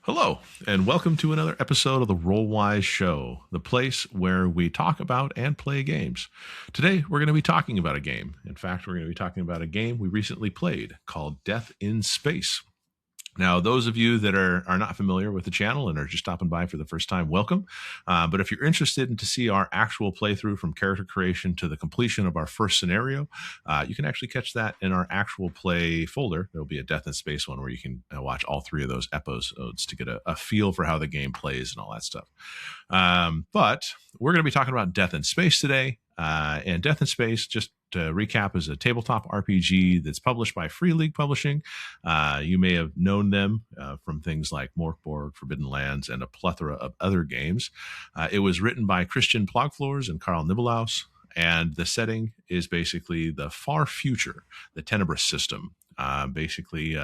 Hello, and welcome to another episode of the Rollwise Show, the place where we talk about and play games. Today, we're going to be talking about a game. In fact, we're going to be talking about a game we recently played called Death in Space. Now, those of you that are not familiar with the channel and are just stopping by for the first time, welcome. But if you're interested in to see our actual playthrough from character creation to the completion of our first scenario, you can actually catch that in our actual play folder. There'll be a Death in Space one where you can watch all three of those episodes to get a feel for how the game plays and all that stuff. But we're going to be talking about Death in Space today. And Death in Space, just to recap, is a tabletop RPG that's published by Free League Publishing. You may have known them from things like Morkborg, Forbidden Lands, and a plethora of other games. It was written by Christian Plogflors and Carl Nibelhaus, and the setting is basically the far future, the Tenebris system. Basically,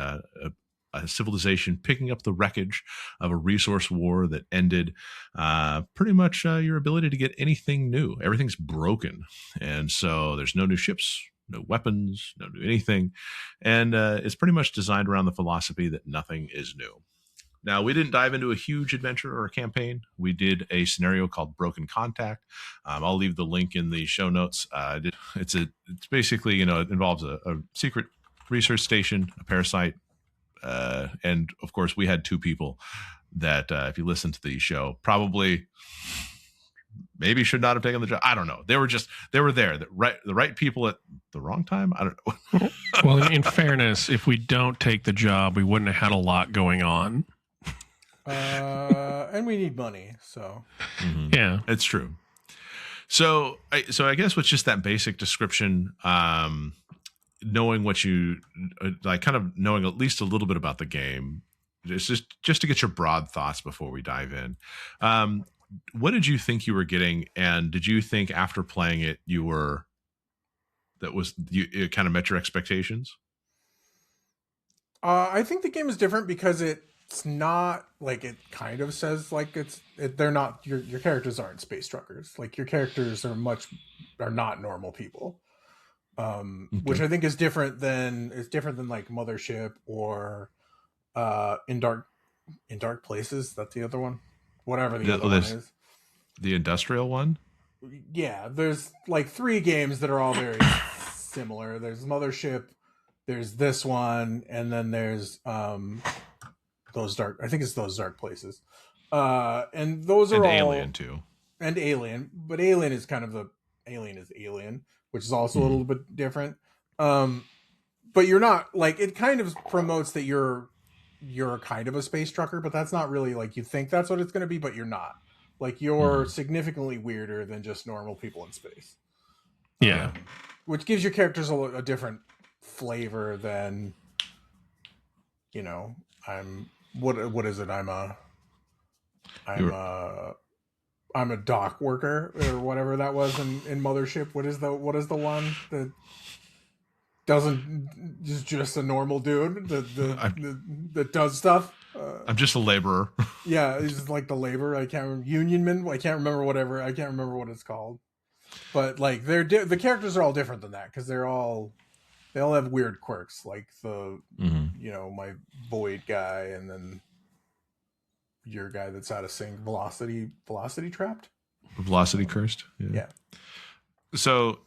a civilization picking up the wreckage of a resource war that ended pretty much your ability to get anything new. Everything's broken. And so there's no new ships, no weapons, no new anything. And it's pretty much designed around the philosophy that nothing is new. Now, we didn't dive into a huge adventure or a campaign. We did a scenario called Broken Contact. I'll leave the link in the show notes. It's basically, it involves a secret research station, a parasite, and of course, we had two people that, if you listen to the show, probably maybe should not have taken the job. I don't know. They were there, the right people at the wrong time. I don't know. Well, in fairness, if we don't take the job, we wouldn't have had a lot going on. And we need money, so Yeah, it's true. So I guess with just that basic description, knowing what you like, kind of knowing at least a little bit about the game, just to get your broad thoughts before we dive in. What did you think you were getting, and did you think after playing it it kind of met your expectations? I think the game is different because it's not like it kind of says like they're not your characters aren't space truckers. Like your characters are not normal people. Which I think is different than like Mothership or in dark places. That's the other one. Whatever the other one is. The industrial one? Yeah, there's like 3 games that are all very similar. There's Mothership, there's this one, and then there's those dark places. And those are all Alien too. And Alien, but Alien is kind of Alien, which is also a little bit different. But you're not like, it kind of promotes that you're kind of a space trucker, but that's not really like, you think that's what it's going to be, but you're not. Like you're significantly weirder than just normal people in space. Yeah. Which gives your characters a different flavor than, what is it? I'm a dock worker or whatever that was in Mothership. What is the one that doesn't just a normal dude that does stuff? I'm just a laborer. Yeah, he's like the laborer. I can't remember, unionman. I can't remember what it's called. But like the characters are all different than that because they all have weird quirks. Like my void guy, and then your guy that's out of sync, velocity trapped, velocity cursed. Yeah. So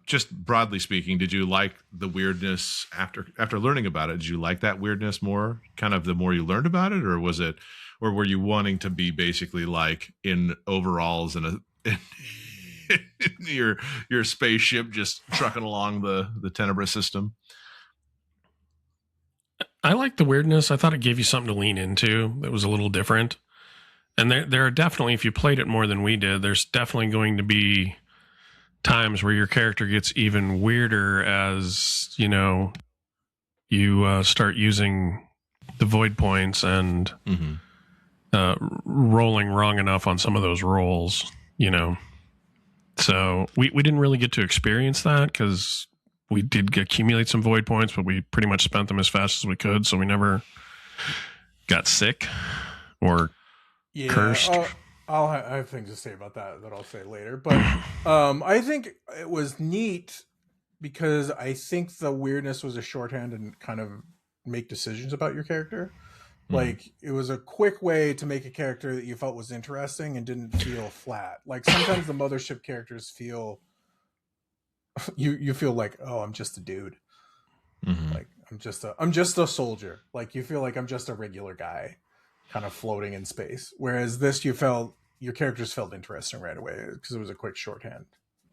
just broadly speaking, did you like the weirdness after learning about it? Did you like that weirdness more, kind of the more you learned about it, or were you wanting to be basically like in overalls and your spaceship just trucking along the Tenebris system? I like the weirdness. I thought it gave you something to lean into that was a little different. And there are definitely, if you played it more than we did, there's definitely going to be times where your character gets even weirder as, you start using the void points and rolling wrong enough on some of those rolls, So we didn't really get to experience that because we did accumulate some void points, but we pretty much spent them as fast as we could. So we never got sick or cursed. I have things to say about that I'll say later. But I think it was neat because I think the weirdness was a shorthand and kind of make decisions about your character. Like it was a quick way to make a character that you felt was interesting and didn't feel flat. Like sometimes the mothership characters feel you feel like, oh, I'm just a dude. Like I'm just a soldier. Like you feel like I'm just a regular guy kind of floating in space. Whereas this, you felt your characters felt interesting right away because it was a quick shorthand,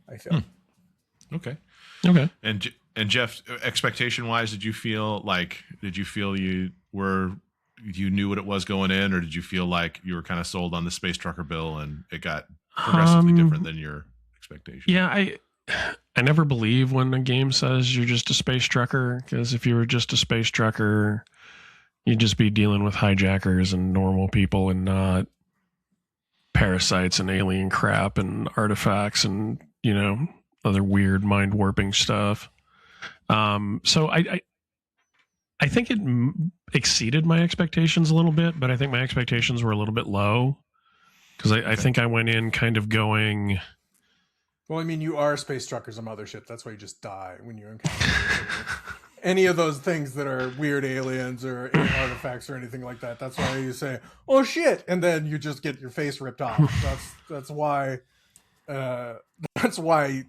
I feel. Okay. And Jeff, expectation wise, did you feel you knew what it was going in, or did you feel like you were kind of sold on the space trucker bill and it got progressively different than your expectation? Yeah, I never believe when a game says you're just a space trucker, because if you were just a space trucker, you'd just be dealing with hijackers and normal people and not parasites and alien crap and artifacts and, you know, other weird mind warping stuff. So I think it exceeded my expectations a little bit, but I think my expectations were a little bit low because I think I went in kind of going. Well, I mean, you are space truckers a mothership. That's why you just die when you encounter any of those things that are weird aliens or artifacts or anything like that. That's why you say, "Oh shit," and then you just get your face ripped off. That's why. That's why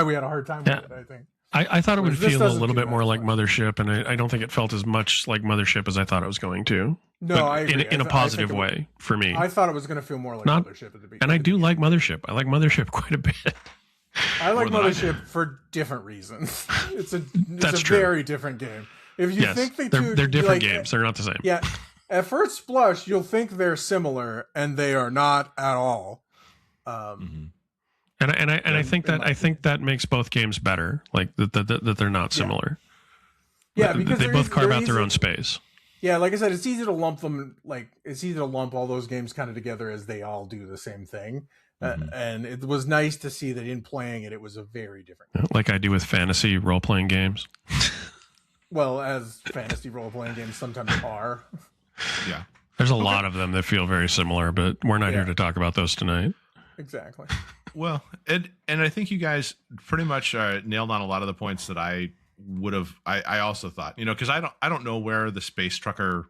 we had a hard time with it. I think. I thought it would feel a little bit more like Mothership, and I don't think it felt as much like Mothership as I thought it was going to. No, I agree. In a positive way for me. I thought it was going to feel more like Mothership at the beginning. And I do like Mothership. I like Mothership quite a bit. I like Mothership for different reasons. It's a very different game. If you think they're different games, they're not the same. Yeah, at first blush, you'll think they're similar, and they are not at all. And I think that makes both games better. Like that they're not similar. Yeah, because they both carve out their own space. Yeah, like I said, it's easy to lump them. Like it's easy to lump all those games kind of together as they all do the same thing. And it was nice to see that in playing it was a very different game. Like I do with fantasy role playing games. Well, as fantasy role playing games sometimes are. Yeah, there's a lot of them that feel very similar, but we're not here to talk about those tonight. Exactly. Well, and I think you guys pretty much nailed on a lot of the points that I would have. I also thought, because I don't know where the space trucker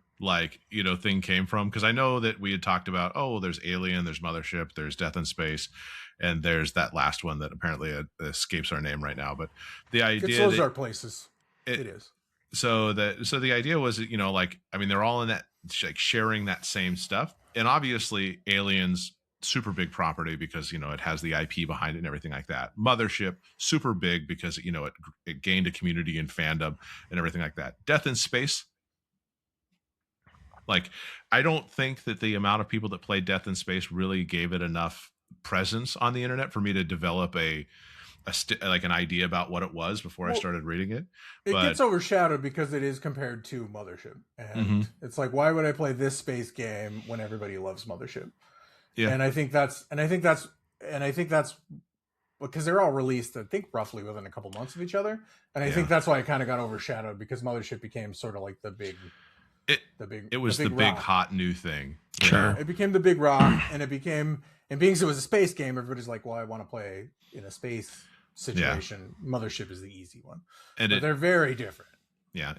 thing came from, because I know that we had talked about, there's Alien, there's Mothership, there's Death in Space, and there's that last one that apparently escapes our name right now. But the idea those are places. It is. So the idea was that, they're all in that sharing that same stuff, and obviously Aliens, super big property because it has the IP behind it and everything like that. Mothership, super big because it gained a community and fandom and everything like that. Death in Space, I don't think that the amount of people that played Death in Space really gave it enough presence on the internet for me to develop an idea about what it was before I started reading it. It gets overshadowed because it is compared to Mothership, and it's like, why would I play this space game when everybody loves Mothership? Yeah, and I think that's because they're all released, I think, roughly within a couple months of each other, and I think that's why it kind of got overshadowed because Mothership became sort of like the big hot new thing. Sure, it became the big rock, and being it was a space game, everybody's like, well, I want to play in a space situation. Yeah. Mothership is the easy one, but they're very different. Yeah,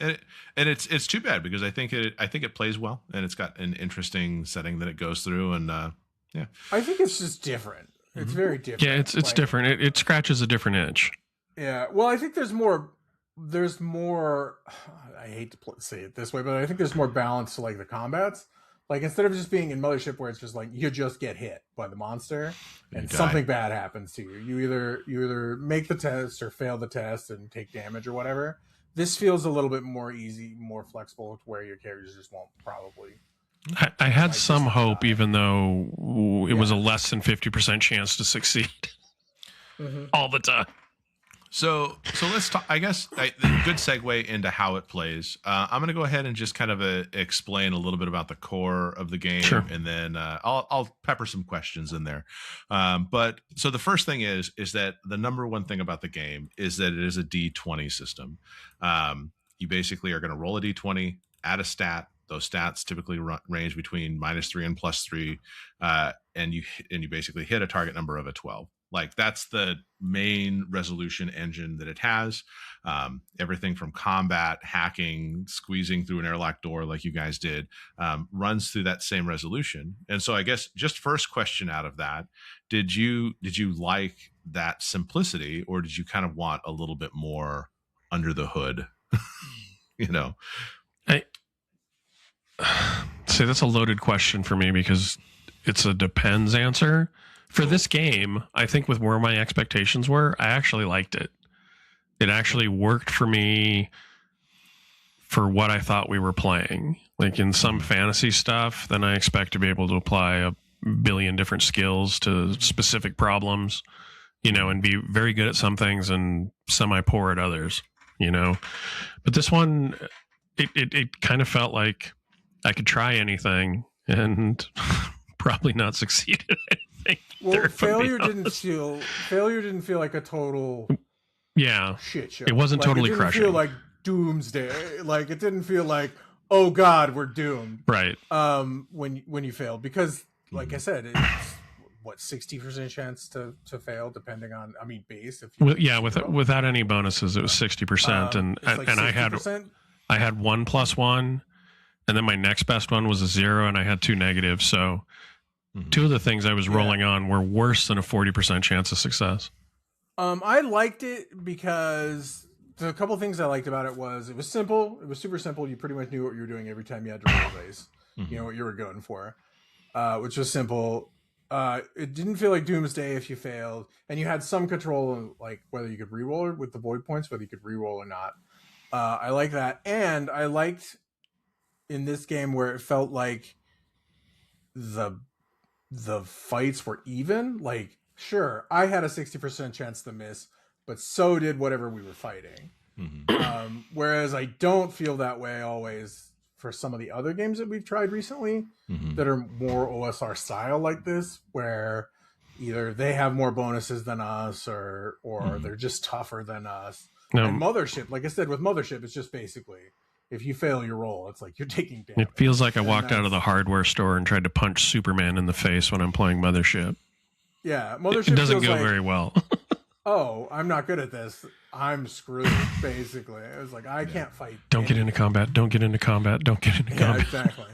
and it's too bad because I think it plays well and it's got an interesting setting that it goes through, and yeah, I think it's just different. It's very different. Yeah, it's different. It scratches a different itch. Yeah, well, I think there's more. I hate to say it this way, but I think there's more balance to the combats. Instead of just being in Mothership where it's just you just get hit by the monster and something bad happens to you. You either make the test or fail the test and take damage or whatever. This feels a little bit more easy, more flexible, to where your characters just won't probably. I had some hope, even though it was a less than 50% chance to succeed all the time. So let's talk. I guess good segue into how it plays. I'm going to go ahead and just kind of explain a little bit about the core of the game, and then I'll pepper some questions in there. But so the first thing is that the number one thing about the game is that it is a D20 system. You basically are going to roll a D20, add a stat, those stats typically range between -3 and +3, and you basically hit a target number of a 12. Like that's the main resolution engine that it has. Everything from combat, hacking, squeezing through an airlock door like you guys did, runs through that same resolution. And so I guess just first question out of that, did you like that simplicity, or did you kind of want a little bit more under the hood? You know, I see that's a loaded question for me because it's a depends answer. For this game, I think with where my expectations were, I actually liked it. It actually worked for me for what I thought we were playing. Like in some fantasy stuff, then I expect to be able to apply a billion different skills to specific problems, you know, and be very good at some things and semi-poor at others, you know. But this one, it kind of felt like I could try anything and probably not succeed at anything. Well, failure didn't feel like a total shit show. It wasn't like, totally it didn't crushing. Feel like doomsday. Like it didn't feel like, oh God, we're doomed. Right. When you failed, because like I said, it's what 60% chance to fail, depending on base. If you without any bonuses, it was 60%, and like and 60%? I had 1 + 1, and then my next best one was a 0, and I had 2 negatives. So. Two of the things I was rolling on were worse than a 40% chance of success. I liked it because the couple things I liked about it was simple. It was super simple. You pretty much knew what you were doing every time you had to roll a dice. You know what you were going for, which was simple. It didn't feel like doomsday if you failed, and you had some control of like whether you could reroll with the void points, whether you could reroll or not. I like that, and I liked in this game where it felt like the fights were even. Like, sure, I had a 60% chance to miss, but so did whatever we were fighting. Whereas I don't feel that way always for some of the other games that we've tried recently that are more OSR style like this, where either they have more bonuses than us or they're just tougher than us. And Mothership, like I said, with Mothership, it's just basically if you fail your roll, it's like you're taking damage. It feels like I walked out of the hardware store and tried to punch Superman in the face when I'm playing Mothership. Yeah, Mothership it doesn't go like, very well. Oh, I'm not good at this. I'm screwed, basically. It was like, I can't fight. Don't get into combat. Don't get into combat. Don't get into combat. Exactly.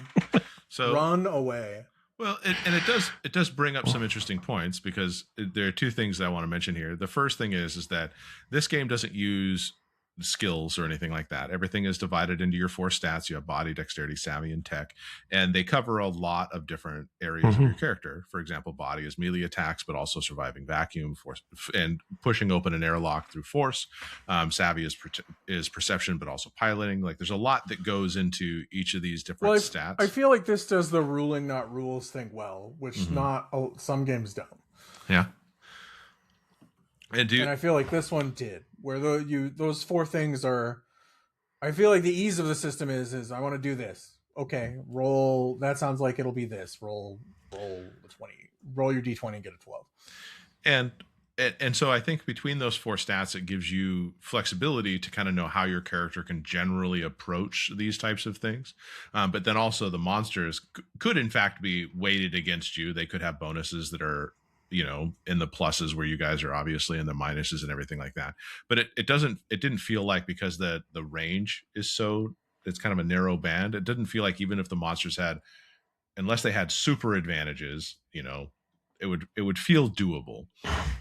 So run away. Well, it does bring up some interesting points, because there are two things that I want to mention here. The first thing is that this game doesn't use skills or anything like that. Everything is divided into your 4 stats. You have body, dexterity, savvy, and tech, and they cover a lot of different areas of your character. For example, body is melee attacks, but also surviving vacuum, force, and pushing open an airlock through force. Savvy is perception, but also piloting. Like, there's a lot that goes into each of these different stats. I feel like this does the ruling not rules thing well, which some games don't. Yeah. And I feel like this one did, where those 4 things are. I feel like the ease of the system is I want to do this. Okay, roll. That sounds like it'll be this. Roll the 20. Roll your d20 and get a 12. And so I think between those 4 stats, it gives you flexibility to kind of know how your character can generally approach these types of things. But then also the monsters could in fact be weighted against you. They could have bonuses that are, you know, in the pluses where you guys are obviously in the minuses and everything like that. But it didn't feel like, because the range is so, it's kind of a narrow band. It didn't feel like even if the monsters had, unless they had super advantages, you know, it would feel doable.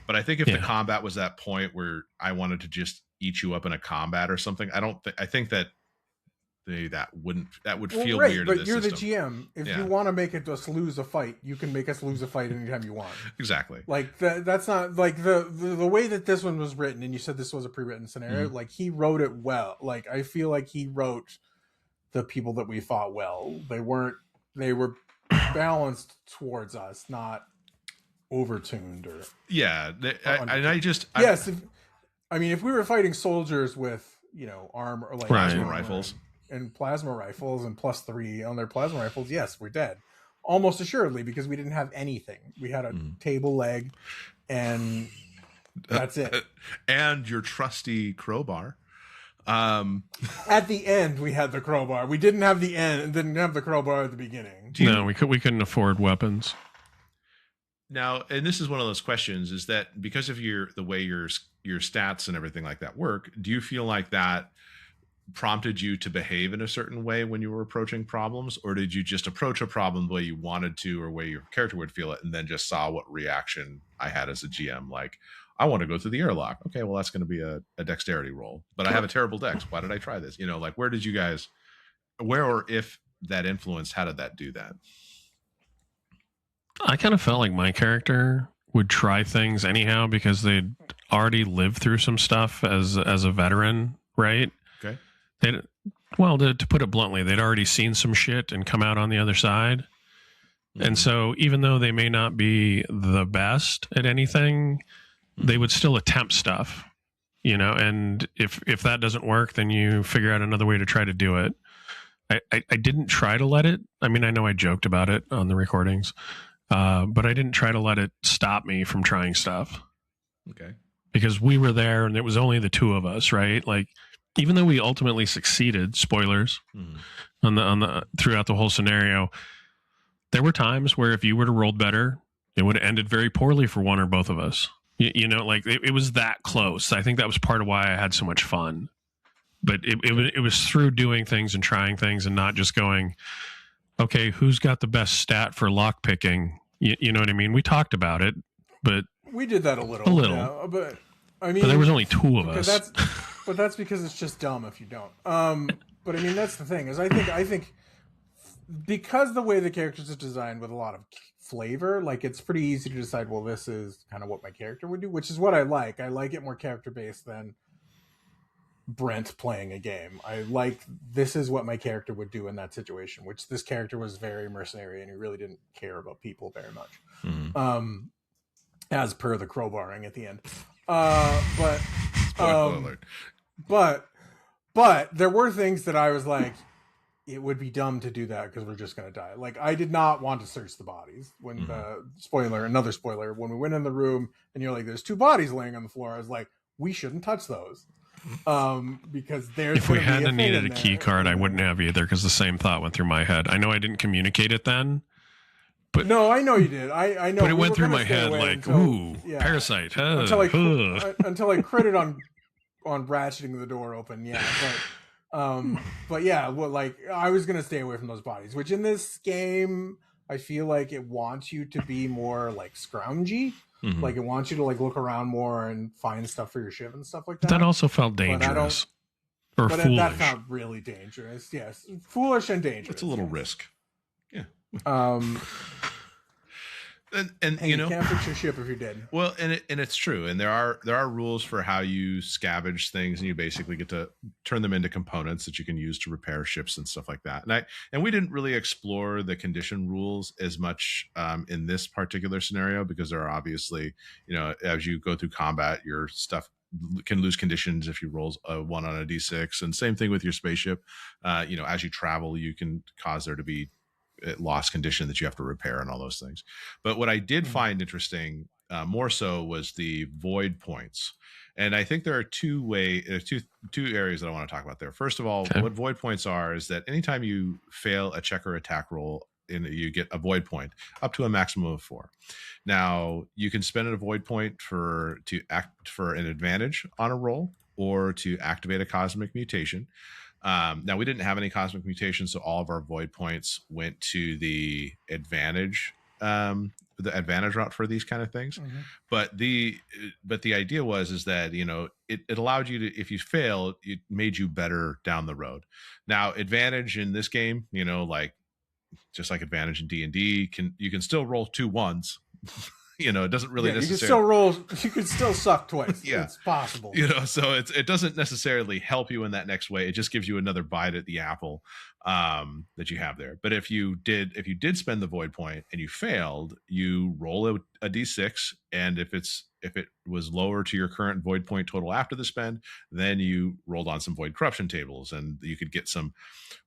But I think if the combat was that point where I wanted to just eat you up in a combat or something, I think that that would feel weird. But you're the GM. If you want to make us lose a fight, you can make us lose a fight anytime you want. Exactly. Like that's not like the way that this one was written. And you said this was a pre-written scenario. Like, he wrote it well. Like, I feel like he wrote the people that we fought well. They were balanced towards us, not overtuned or if we were fighting soldiers with, you know, armor or like plasma rifles and +3 on their plasma rifles, yes, we're dead almost assuredly, because we didn't have anything. We had a table leg and that's it. And your trusty crowbar. At the end, we had the crowbar. We didn't have the end and didn't have the crowbar at the beginning. No, we couldn't afford weapons. Now, and this is one of those questions: is that because of the way your stats and everything like that work, do you feel like that prompted you to behave in a certain way when you were approaching problems, or did you just approach a problem the way you wanted to, or way your character would feel it, and then just saw what reaction I had as a GM? Like, I want to go through the airlock. Okay, well, that's going to be a dexterity roll, but I have a terrible dex. Why did I try this? Like, where did you guys, where or if that influenced, how did that do that? I kind of felt like my character would try things anyhow because they'd already lived through some stuff as a veteran, right? Okay. To put it bluntly, they'd already seen some shit and come out on the other side. Mm-hmm. And so even though they may not be the best at anything, they would still attempt stuff, and if that doesn't work, then you figure out another way to try to do it. I didn't try to let it. I mean, I know I joked about it on the recordings. But I didn't try to let it stop me from trying stuff. Okay. Because we were there and it was only the two of us, right? Like, even though we ultimately succeeded, spoilers, on the throughout the whole scenario, there were times where if you were to roll better, it would have ended very poorly for one or both of us. Like it was that close. I think that was part of why I had so much fun. But it was through doing things and trying things and not just going, okay, who's got the best stat for lock picking? You know what I mean? We talked about it, but we did that a little. Yeah, but I mean, but there was only two of us. That's because it's just dumb if you don't. But I mean, that's the thing is, I think because the way the characters are designed with a lot of flavor, like it's pretty easy to decide. Well, this is kind of what my character would do, which is what I like. I like it more character based than Brent playing a game. I like this is what my character would do in that situation, which this character was very mercenary and he really didn't care about people very much. Mm-hmm. As per the crowbarring at the end. But there were things that I was like, it would be dumb to do that because we're just going to die. Like, I did not want to search the bodies when another spoiler, when we went in the room and you're like, there's two bodies laying on the floor. I was like, we shouldn't touch those. Because there's if we hadn't needed a key card, I wouldn't have either because the same thought went through my head. I know I didn't communicate it then, but no, I know you did. I know, but it went through my head like, parasite. Until I critted on ratcheting the door open. Yeah, but yeah, well, like I was gonna stay away from those bodies. Which in this game, I feel like it wants you to be more like scroungy. Mm-hmm. Like it wants you to like look around more and find stuff for your ship and stuff like that. That also felt dangerous or foolish. That felt really dangerous. Yes, foolish and dangerous. It's a little risk. Yeah. And you can't fix your ship if you're dead. Well, and it's true. And there are rules for how you scavenge things, and you basically get to turn them into components that you can use to repair ships and stuff like that. And we didn't really explore the condition rules as much in this particular scenario because there are obviously, as you go through combat, your stuff can lose conditions if you roll a 1 on a d6, and same thing with your spaceship. As you travel, you can cause there to be lost condition that you have to repair and all those things. But what I did find interesting more so was the void points. And I think there are two areas that I want to talk about there. First of all, what void points are is that anytime you fail a check or attack roll, you get a void point up to a maximum of 4. Now you can spend a void point to act for an advantage on a roll or to activate a cosmic mutation. Now we didn't have any cosmic mutations, so all of our void points went to the advantage route for these kind of things. Mm-hmm. But the idea is that it allowed you to, if you failed, it made you better down the road. Now advantage in this game, like just like advantage in D&D, you can still roll 2 1s. It doesn't really necessarily. You can still suck twice. Yeah, it's possible. So it doesn't necessarily help you in that next way. It just gives you another bite at the apple that you have there. But if you did spend the void point and you failed, you roll a d6, and if it was lower to your current void point total after the spend, then you rolled on some void corruption tables, and you could get some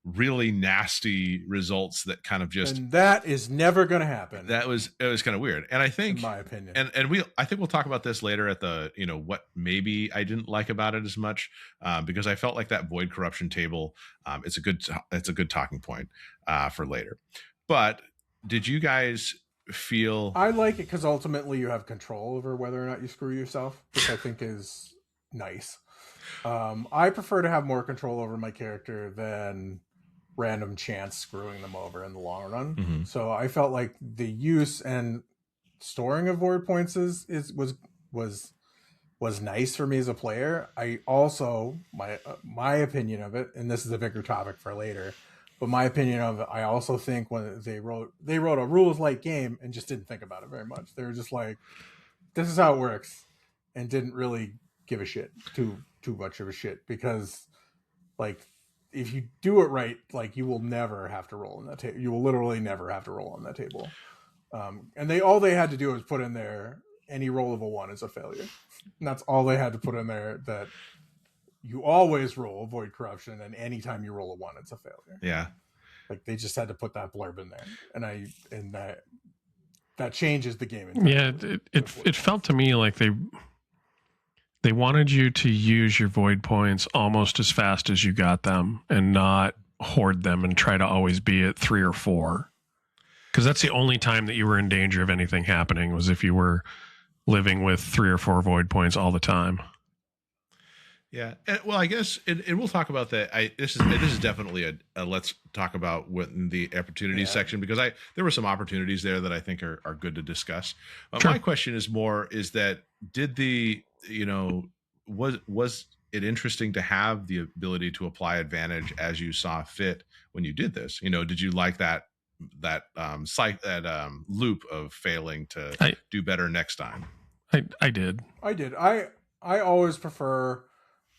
really nasty results that kind of just, and that is never going to happen. It was kind of weird, and I think, in my opinion, and I think we'll talk about this later at the, what maybe I didn't like about it as much, because I felt like that void corruption table, it's a good talking point for later. But did you guys feel? I like it because ultimately you have control over whether or not you screw yourself, which I think is nice. I prefer to have more control over my character than random chance screwing them over in the long run. Mm-hmm. So I felt like the use and storing of void points was nice for me as a player. I also my opinion of it, and this is a bigger topic for later, but my opinion of it, I also think when they wrote a rules light game and just didn't think about it very much. They were just like, this is how it works, and didn't really give a shit, too much of a shit, because like if you do it right, like you will never have to roll on that table. You will literally never have to roll on that table. And all they had to do was put in there any roll of a 1 is a failure. And that's all they had to put in there, that you always roll void corruption, and anytime you roll a 1, it's a failure. Yeah. Like they just had to put that blurb in there. And that changes the game. Yeah, it felt to me like they wanted you to use your void points almost as fast as you got them, and not hoard them and try to always be at 3 or 4. Because that's the only time that you were in danger of anything happening, was if you were living with 3 or 4 void points all the time. Yeah. Well, I guess, and we'll talk about that. This is definitely a let's talk about in the opportunities section, because there were some opportunities there that I think are good to discuss. Sure. My question is that did was it interesting to have the ability to apply advantage as you saw fit when you did this? Did you like that loop of failing to do better next time? I did. I always prefer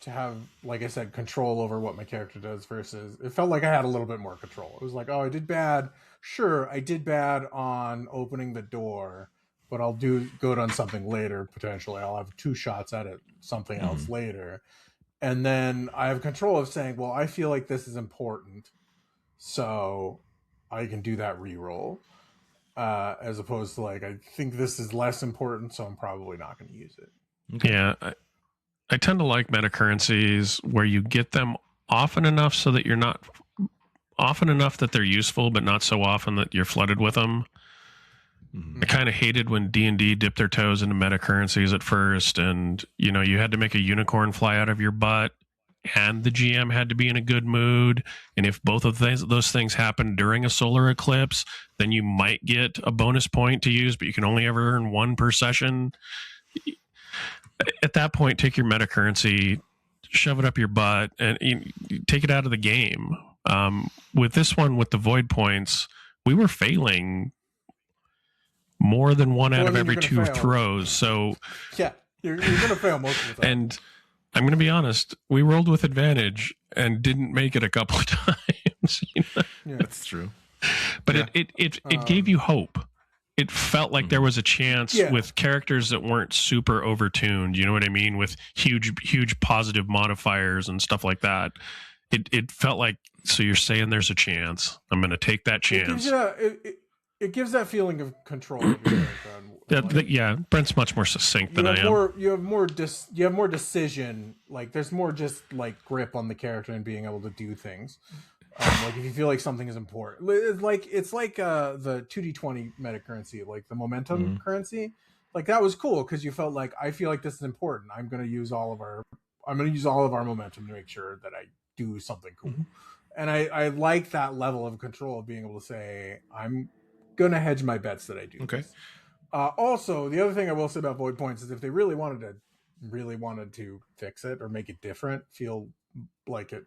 to have, like I said, control over what my character does, versus it felt like I had a little bit more control. It was like, oh, I did bad. Sure, I did bad on opening the door, but I'll do good on something later. Potentially, I'll have 2 shots at it, something else later. And then I have control of saying, well, I feel like this is important, so I can do that reroll. As opposed to like, I think this is less important, so I'm probably not going to use it. Okay. Yeah, I tend to like meta currencies where you get them often enough so that you're not often enough that they're useful, but not so often that you're flooded with them. Mm-hmm. I kind of hated when D&D dipped their toes into meta currencies at first, and you had to make a unicorn fly out of your butt, and the GM had to be in a good mood. And if both of those things happen during a solar eclipse, then you might get a bonus point to use, but you can only ever earn 1 per session. At that point, take your meta currency, shove it up your butt, and take it out of the game. With this one, with the void points, we were failing more than 1 out of every 2 throws. So yeah, you're going to fail most of the time. And I'm going to be honest, we rolled with advantage and didn't make it a couple of times. Yeah, that's true. But it gave you hope. It felt like there was a chance with characters that weren't super overtuned. You know what I mean? With huge positive modifiers and stuff like that. It felt like, so you're saying there's a chance. I'm going to take that chance. It gives that feeling of control. Of your character. Brent's much more succinct than I am. You have more decision. Like there's more just like grip on the character and being able to do things. Like if you feel like something is important, it's like the 2d20 meta currency, like the momentum currency. Like that was cool because you felt like, I feel like this is important. I'm going to use all of our momentum to make sure that I do something cool. And I like that level of control of being able to say, I'm going to hedge my bets that I do. Okay. This. Also, the other thing I will say about void points is if they really wanted to fix it or make it different, feel like it.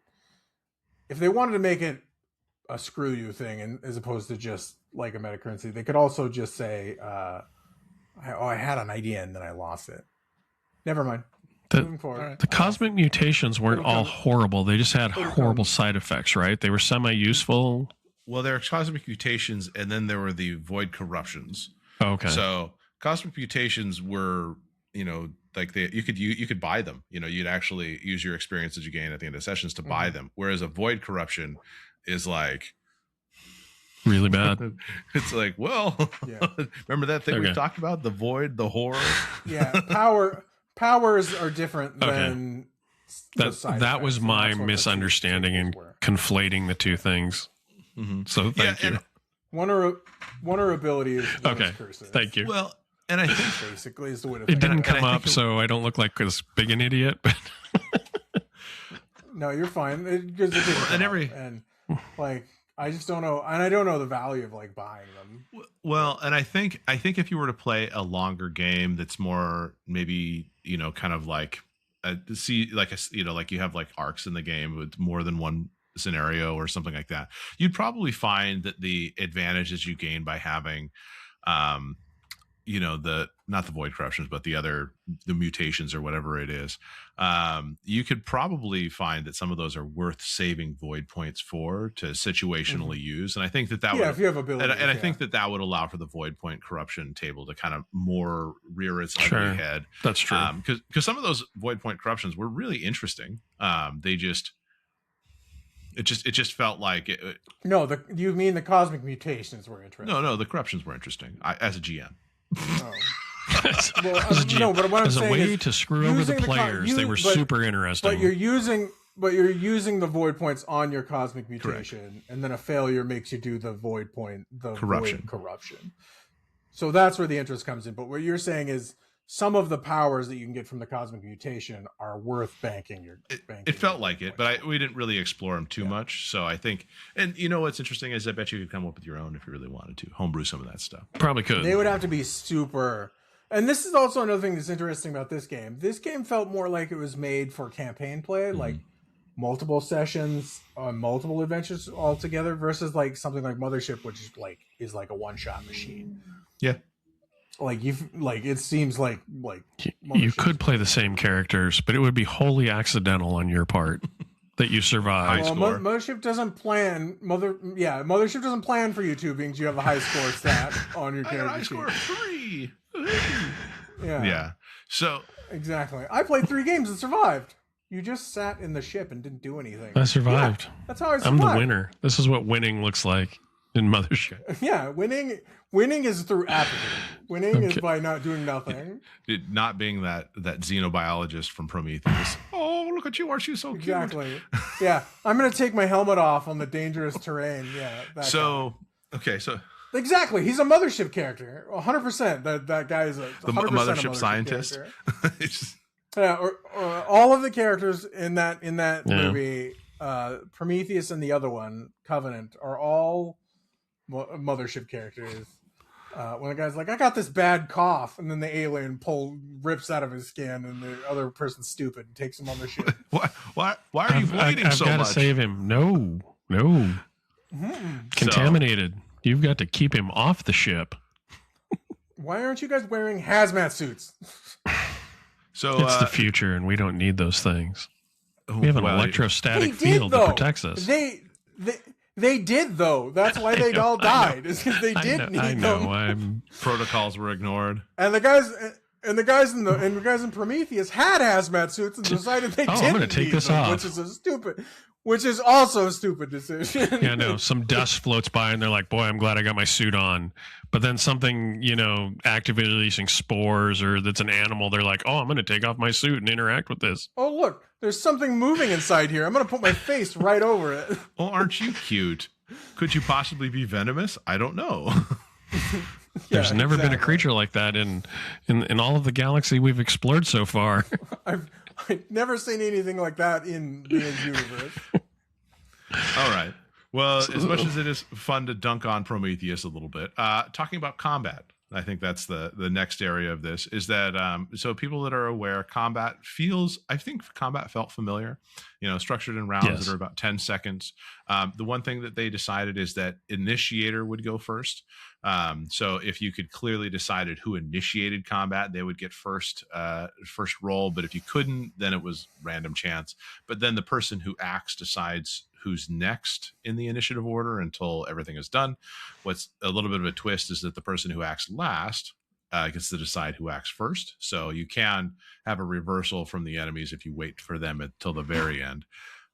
If they wanted to make it a screw you thing, and as opposed to just like a meta currency, they could also just say, I had an idea and then I lost it. Never mind. Moving forward. The cosmic mutations weren't all horrible. They just had horrible side effects, right? They were semi-useful. Well, there are cosmic mutations, and then there were the void corruptions. Oh, okay. So Cosmic Mutations were, like you could buy them. You'd actually use your experience that you gain at the end of sessions to buy them. Whereas a Void Corruption is like really bad. It's like, well, remember that thing we talked about, the Void, the horror. Yeah, powers are different than that was my misunderstanding in conflating the two things. So thank you. One are abilities. Okay, curses. Thank you. Well, and I think basically is the way to. It didn't come up, so I don't look like as big an idiot. But no, you're fine. And like I just don't know, and I don't know the value of like buying them. Well, and I think if you were to play a longer game that's more maybe kind of like like you have like arcs in the game with more than one scenario or something like that, you'd probably find that the advantages you gain by having not the Void Corruptions, but the Mutations or whatever it is, you could probably find that some of those are worth saving Void points to situationally use. And I think that would, if you have abilities, and I think that would allow for the Void point corruption table to kind of more rear its ugly head. That's true. Because some of those Void point corruptions were really interesting. It just felt like it. No, you mean the Cosmic Mutations were interesting? No, the corruptions were interesting. As a GM. Oh. But what I'm saying way is to screw over the players, they were super interesting. But you're using the Void points on your Cosmic Mutation, correct. And then a failure makes you do the Void point, corruption. Void corruption. So that's where the interest comes in. But what you're saying is some of the powers that you can get from the Cosmic Mutation are worth banking. It felt like it, but we didn't really explore them too much. So I think, and what's interesting is I bet you could come up with your own if you really wanted to homebrew some of that stuff. Probably could. They would have to be super. And this is also another thing that's interesting about this game. This game felt more like it was made for campaign play, like multiple sessions on multiple adventures all together, versus like something like Mothership, which is like a one-shot machine. Yeah. It seems like you could play the same characters, but it would be wholly accidental on your part that you survive. Well, Mothership doesn't plan. Mothership doesn't plan for you to, because you have a high score stat on your character. High score 3. Yeah. So exactly, I played 3 games and survived. You just sat in the ship and didn't do anything. I survived. Yeah, that's how I survived. I'm the winner. This is what winning looks like in Mothership. Yeah, winning is through apathy. Winning is by not doing nothing. Not being that xenobiologist from Prometheus. Oh, look at you! Aren't you so cute? Exactly. Yeah, I'm gonna take my helmet off on the dangerous terrain. Yeah. So exactly, he's a Mothership character. 100%. That guy is the Mothership scientist. Yeah, or all of the characters in that movie, Prometheus and the other one, Covenant, are all Mothership characters. When the guy's like, I got this bad cough, and then the alien rips out of his skin, and the other person's stupid and takes him on the ship. Why are you bleeding so much? I've got to save him. No. Contaminated. You've got to keep him off the ship. Why aren't you guys wearing hazmat suits? So it's the future, and we don't need those things. We have an electrostatic field that protects us. They did, though. That's why they all died. Is because they did need them. Protocols were ignored, and the guys in Prometheus had hazmat suits and decided they didn't. I'm going to take this off, which is also a stupid decision. Yeah, no. Some dust floats by, and they're like, "Boy, I'm glad I got my suit on." But then something, actively releasing spores, or that's an animal. They're like, "Oh, I'm going to take off my suit and interact with this." Oh, look, there's something moving inside here. I'm going to put my face right over it. Oh, aren't you cute? Could you possibly be venomous? I don't know. There's never been a creature like that in all of the galaxy we've explored so far. I've never seen anything like that in the universe. All right. Well, as much as it is fun to dunk on Prometheus a little bit, talking about combat, I think that's the next area of this, is that so people that are aware, combat felt familiar, structured in rounds that are about 10 seconds. The one thing that they decided is that initiator would go first. So if you could clearly decided who initiated combat, they would get first roll. But if you couldn't, then it was random chance. But then the person who acts decides who's next in the initiative order until everything is done. What's a little bit of a twist is that the person who acts last gets to decide who acts first. So you can have a reversal from the enemies if you wait for them until the very end.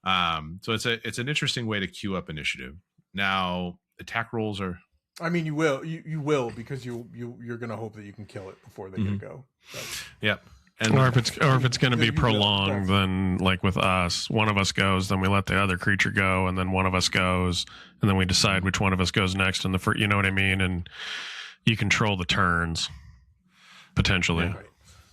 So it's an interesting way to queue up initiative. Now attack rolls are. I mean, you will because you're gonna hope that you can kill it before they get to go. Yep. And or if it's going to be prolonged, then like with us, one of us goes, then we let the other creature go, and then one of us goes, and then we decide which one of us goes next. And you know what I mean? And you control the turns potentially. Yeah, right.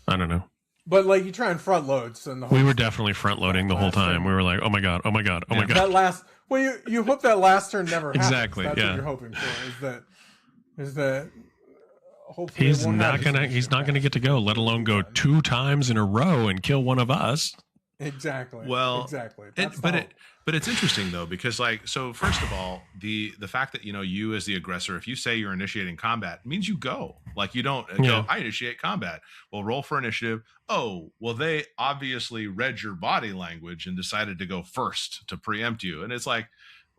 I don't know. But like you try and front load, so we were definitely front loading the whole time. We were like, oh my god, oh my god, oh my god. That last, well, you hope that last turn never happens. Exactly. That's what you're hoping for. Is that. Hopefully he's not gonna get to go, let alone go 2 times in a row and kill one of us. Exactly. Well, exactly. But it's interesting though, because like, so first of all, the fact that, you as the aggressor, if you say you're initiating combat, means you go. Like you don't go, I initiate combat. Well, roll for initiative. Oh, well, they obviously read your body language and decided to go first to preempt you. And it's like,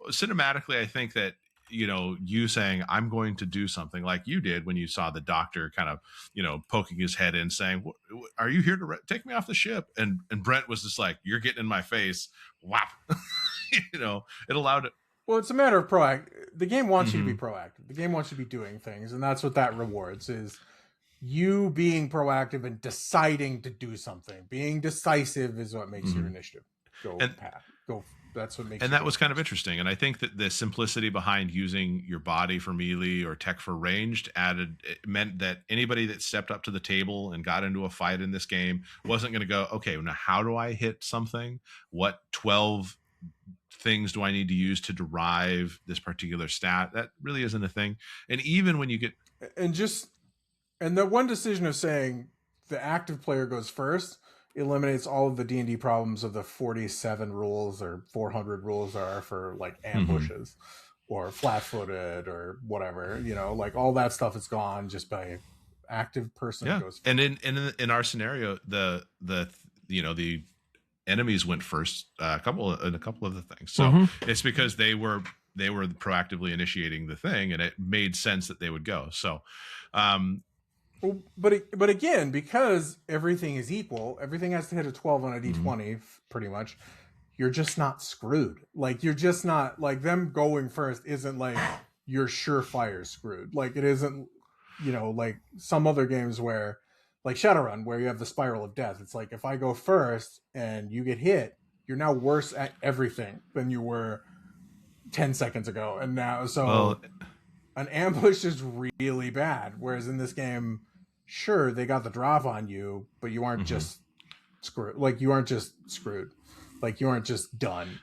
cinematically, I think that, you saying I'm going to do something like you did when you saw the doctor kind of, poking his head in saying, are you here to take me off the ship? And Brent was just like, you're getting in my face. Wow. It allowed it. Well, it's a matter of proactive. The game wants you to be proactive. The game wants you to be doing things. And that's what that rewards is you being proactive and deciding to do something. Being decisive is what makes your initiative go. That's what makes. And that was kind of interesting. And I think that the simplicity behind using your body for melee or tech for ranged it meant that anybody that stepped up to the table and got into a fight in this game wasn't going to go, okay, now how do I hit something? What 12 things do I need to use to derive this particular stat? That really isn't a thing. And even when you get and the one decision of saying the active player goes first eliminates all of the D&D problems of the 47 rules or 400 rules are for like ambushes or flat-footed or whatever, like all that stuff is gone just by active person goes first. And in our scenario, the enemies went first a couple of the things. So it's because they were proactively initiating the thing, and it made sense that they would go. So but again, because everything is equal, everything has to hit a 12 on a D20 pretty much. You're just not screwed. Like you're just not like them going first isn't like you're surefire screwed. Like it isn't, like some other games where like Shadowrun where you have the spiral of death. It's like if I go first and you get hit, you're now worse at everything than you were 10 seconds ago. And now an ambush is really bad. Whereas in this game, sure, they got the drop on you, but you aren't just screwed. Like you aren't just screwed. Like you aren't just done.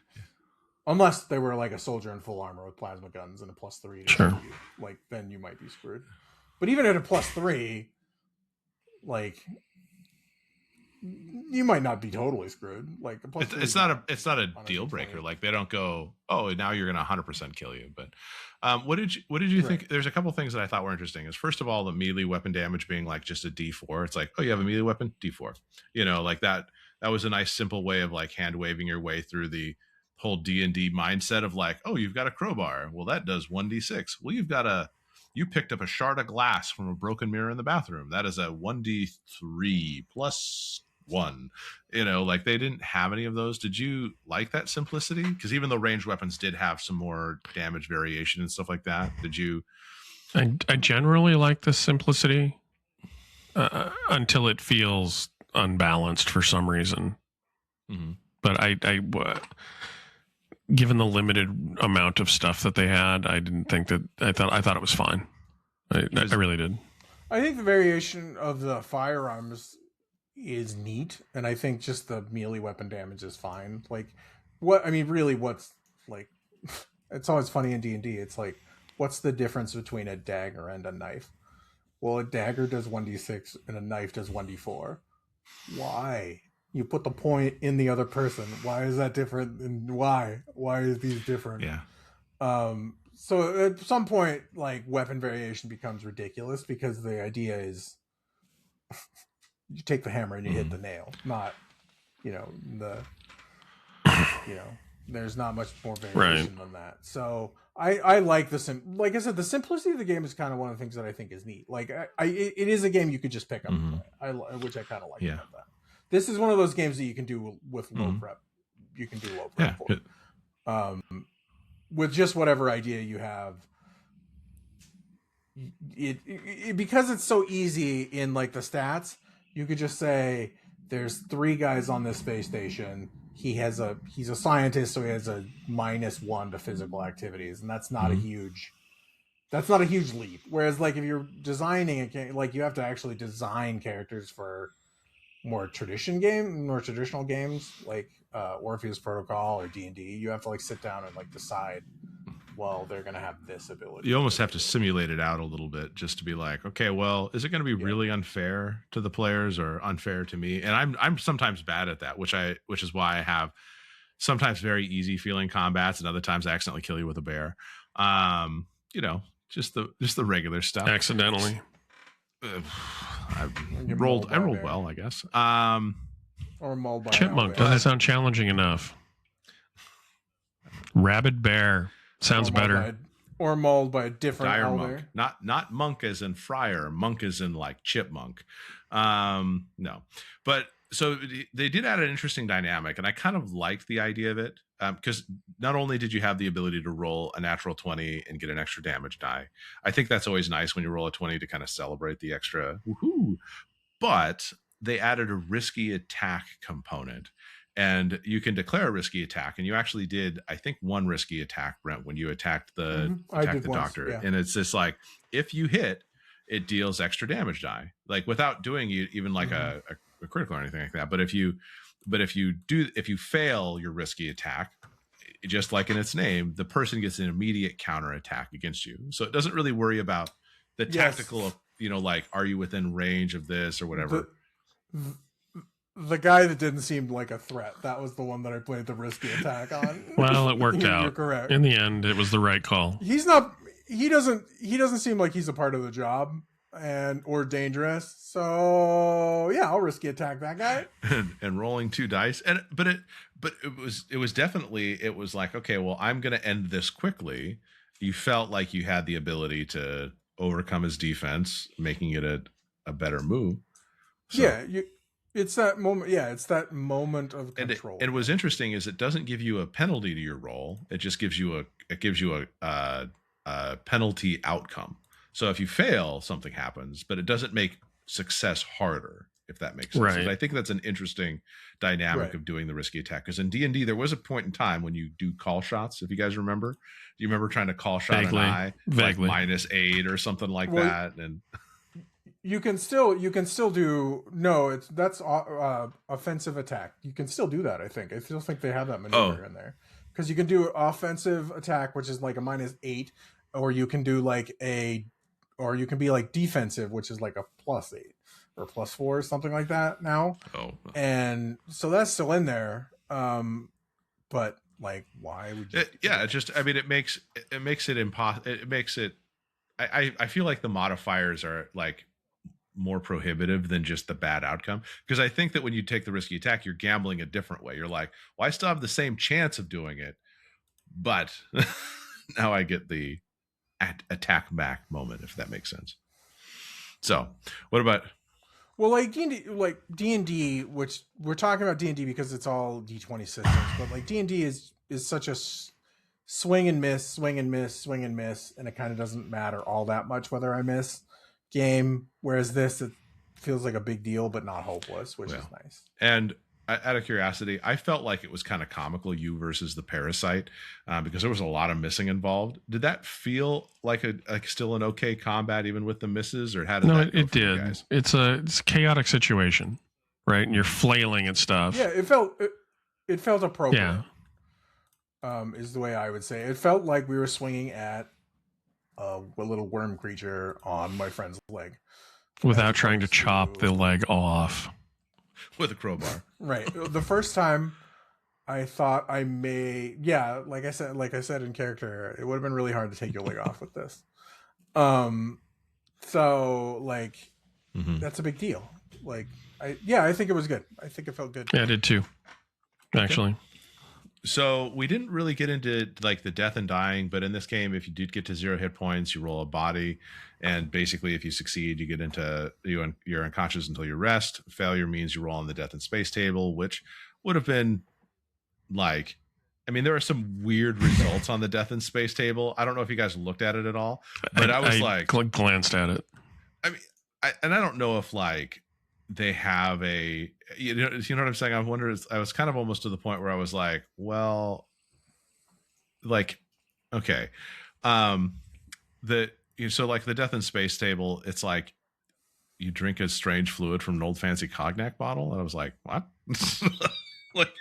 Unless they were like a soldier in full armor with plasma guns and a +3 to sure. You. Like then you might be screwed. But even at a +3, like you might not be totally screwed. Like it's not a deal breaker. Like they don't go, oh, now you're going to 100% kill you. But what did you think? There's a couple things that I thought were interesting. Is first of all the melee weapon damage being like just a D4. It's like, oh, you have a melee weapon, D4. Like that. That was a nice simple way of like hand waving your way through the whole D&D mindset of like, oh, you've got a crowbar. Well, that does 1d6. Well, you picked up a shard of glass from a broken mirror in the bathroom. That is a 1d3 plus 1. Like they didn't have any of those. Did you like that simplicity? Because even though ranged weapons did have some more damage variation and stuff like that, did you? I generally like the simplicity until it feels unbalanced for some reason. But I given the limited amount of stuff that they had, I didn't think that I thought it was fine. I really did. I think the variation of the firearms is neat, and I think just the melee weapon damage is fine. Like what's like it's always funny in D&D. It's like, what's the difference between a dagger and a knife? Well, a dagger does 1d6 and a knife does 1d4. Why? You put the point in the other person. Why is that different? And why is these different? Yeah. So at some point, like weapon variation becomes ridiculous because the idea is you take the hammer and you hit the nail, not, There's not much more variation than that. So I like like I said, the simplicity of the game is kind of one of the things that I think is neat. Like it is a game you could just pick up and play. Which I kind of like about that. This is one of those games that you can do with low prep. You can do low prep for. With just whatever idea you have. It because it's so easy in like the stats, you could just say there's 3 guys on this space station. He's a scientist, so he has a -1 to physical activities, and that's not a huge leap. Whereas like if you're designing like you have to actually design characters for more traditional games like Orpheus Protocol or D&D, you have to like sit down and like decide, well, they're going to have this ability. You almost have to simulate it out a little bit just to be like, okay, well, is it going to be really unfair to the players or unfair to me? And I'm sometimes bad at that, which is why I have sometimes very easy feeling combats, and other times I accidentally kill you with a bear. Just the regular stuff. Accidentally. I rolled well, I guess. Or mauled by chipmunk doesn't sound challenging enough. Rabid bear sounds better. Or mauled by a different dire elder. monk, not monk as in friar, monk as in like chipmunk. No, but so they did add an interesting dynamic, and I kind of liked the idea of it because not only did you have the ability to roll a natural 20 and get an extra damage die. I think that's always nice when you roll a 20 to kind of celebrate the extra woohoo. But they added a risky attack component. And you can declare a risky attack, and you actually did, I think, one risky attack, Brent, when you attacked the doctor. Yeah. And it's just like, if you hit, it deals extra damage die, like without doing even like a critical or anything like that. But if you fail your risky attack, just like in its name, the person gets an immediate counter attack against you. So it doesn't really worry about the tactical, like, are you within range of this or whatever. The guy that didn't seem like a threat, that was the one that I played the risky attack on. Well, it worked out. You're correct. In the end, it was the right call. He doesn't seem like he's a part of the job or dangerous. So yeah, I'll risky attack that guy. and rolling 2 dice. But it was definitely, it was like, okay, well, I'm gonna end this quickly. You felt like you had the ability to overcome his defense, making it a better move. So, yeah, it's that moment. Yeah, it's that moment of control. And what's interesting is it doesn't give you a penalty to your roll. It just gives you a penalty outcome. So if you fail, something happens, but it doesn't make success harder, if that makes sense. Right. And I think that's an interesting dynamic of doing the risky attack. Because in D&D, there was a point in time when you do call shots. If you guys remember, do you remember trying to call shot an eye like -8 or something like that? And You can still do that's offensive attack. You can still do that. I still think they have that maneuver in there, because you can do offensive attack, which is like a -8, or you can do or you can be like defensive, which is like a +8 or +4 or something like that now. And so that's still in there. But like, why would you? It makes it impossible. It makes it. I feel like the modifiers are like more prohibitive than just the bad outcome, because I think that when you take the risky attack, you're gambling a different way. You're like, well, I still have the same chance of doing it, but now I get the attack back moment, if that makes sense. So what about like D&D, which we're talking about D&D because it's all D20 systems, but like D&D is such a swing and miss, and it kind of doesn't matter all that much whether I miss game, whereas this, it feels like a big deal but not hopeless, which is nice. And out of curiosity, I felt like it was kind of comical, you versus the parasite, because there was a lot of missing involved. Did that feel like still an okay combat even with the misses, or how did that go it did. Guys? It's a chaotic situation, right? And you're flailing at stuff. Yeah, it felt appropriate. Is the way I would say it. It felt like we were swinging at a little worm creature on my friend's leg without trying to chop the leg off with a crowbar. Right. The first time I thought I may, like I said in character, it would have been really hard to take your leg off with this. So like, that's a big deal. Like, I think it was good. I think it felt good. Yeah, I did too, actually. So we didn't really get into like the death and dying, but in this game, if you did get to 0 hit points, you roll a body, and basically, if you succeed, you get into you're unconscious until you rest. Failure means you roll on the death and space table, which would have been like, I mean, there are some weird results on the death and space table. I don't know if you guys looked at it at all, but I was like, glanced at it. I mean, and I don't know if like they have a, you know what I'm saying. I wonder. I was kind of almost to the point where I was like, well, like, okay, the so like the death in space table, it's like you drink a strange fluid from an old fancy cognac bottle, and I was like, what? Like,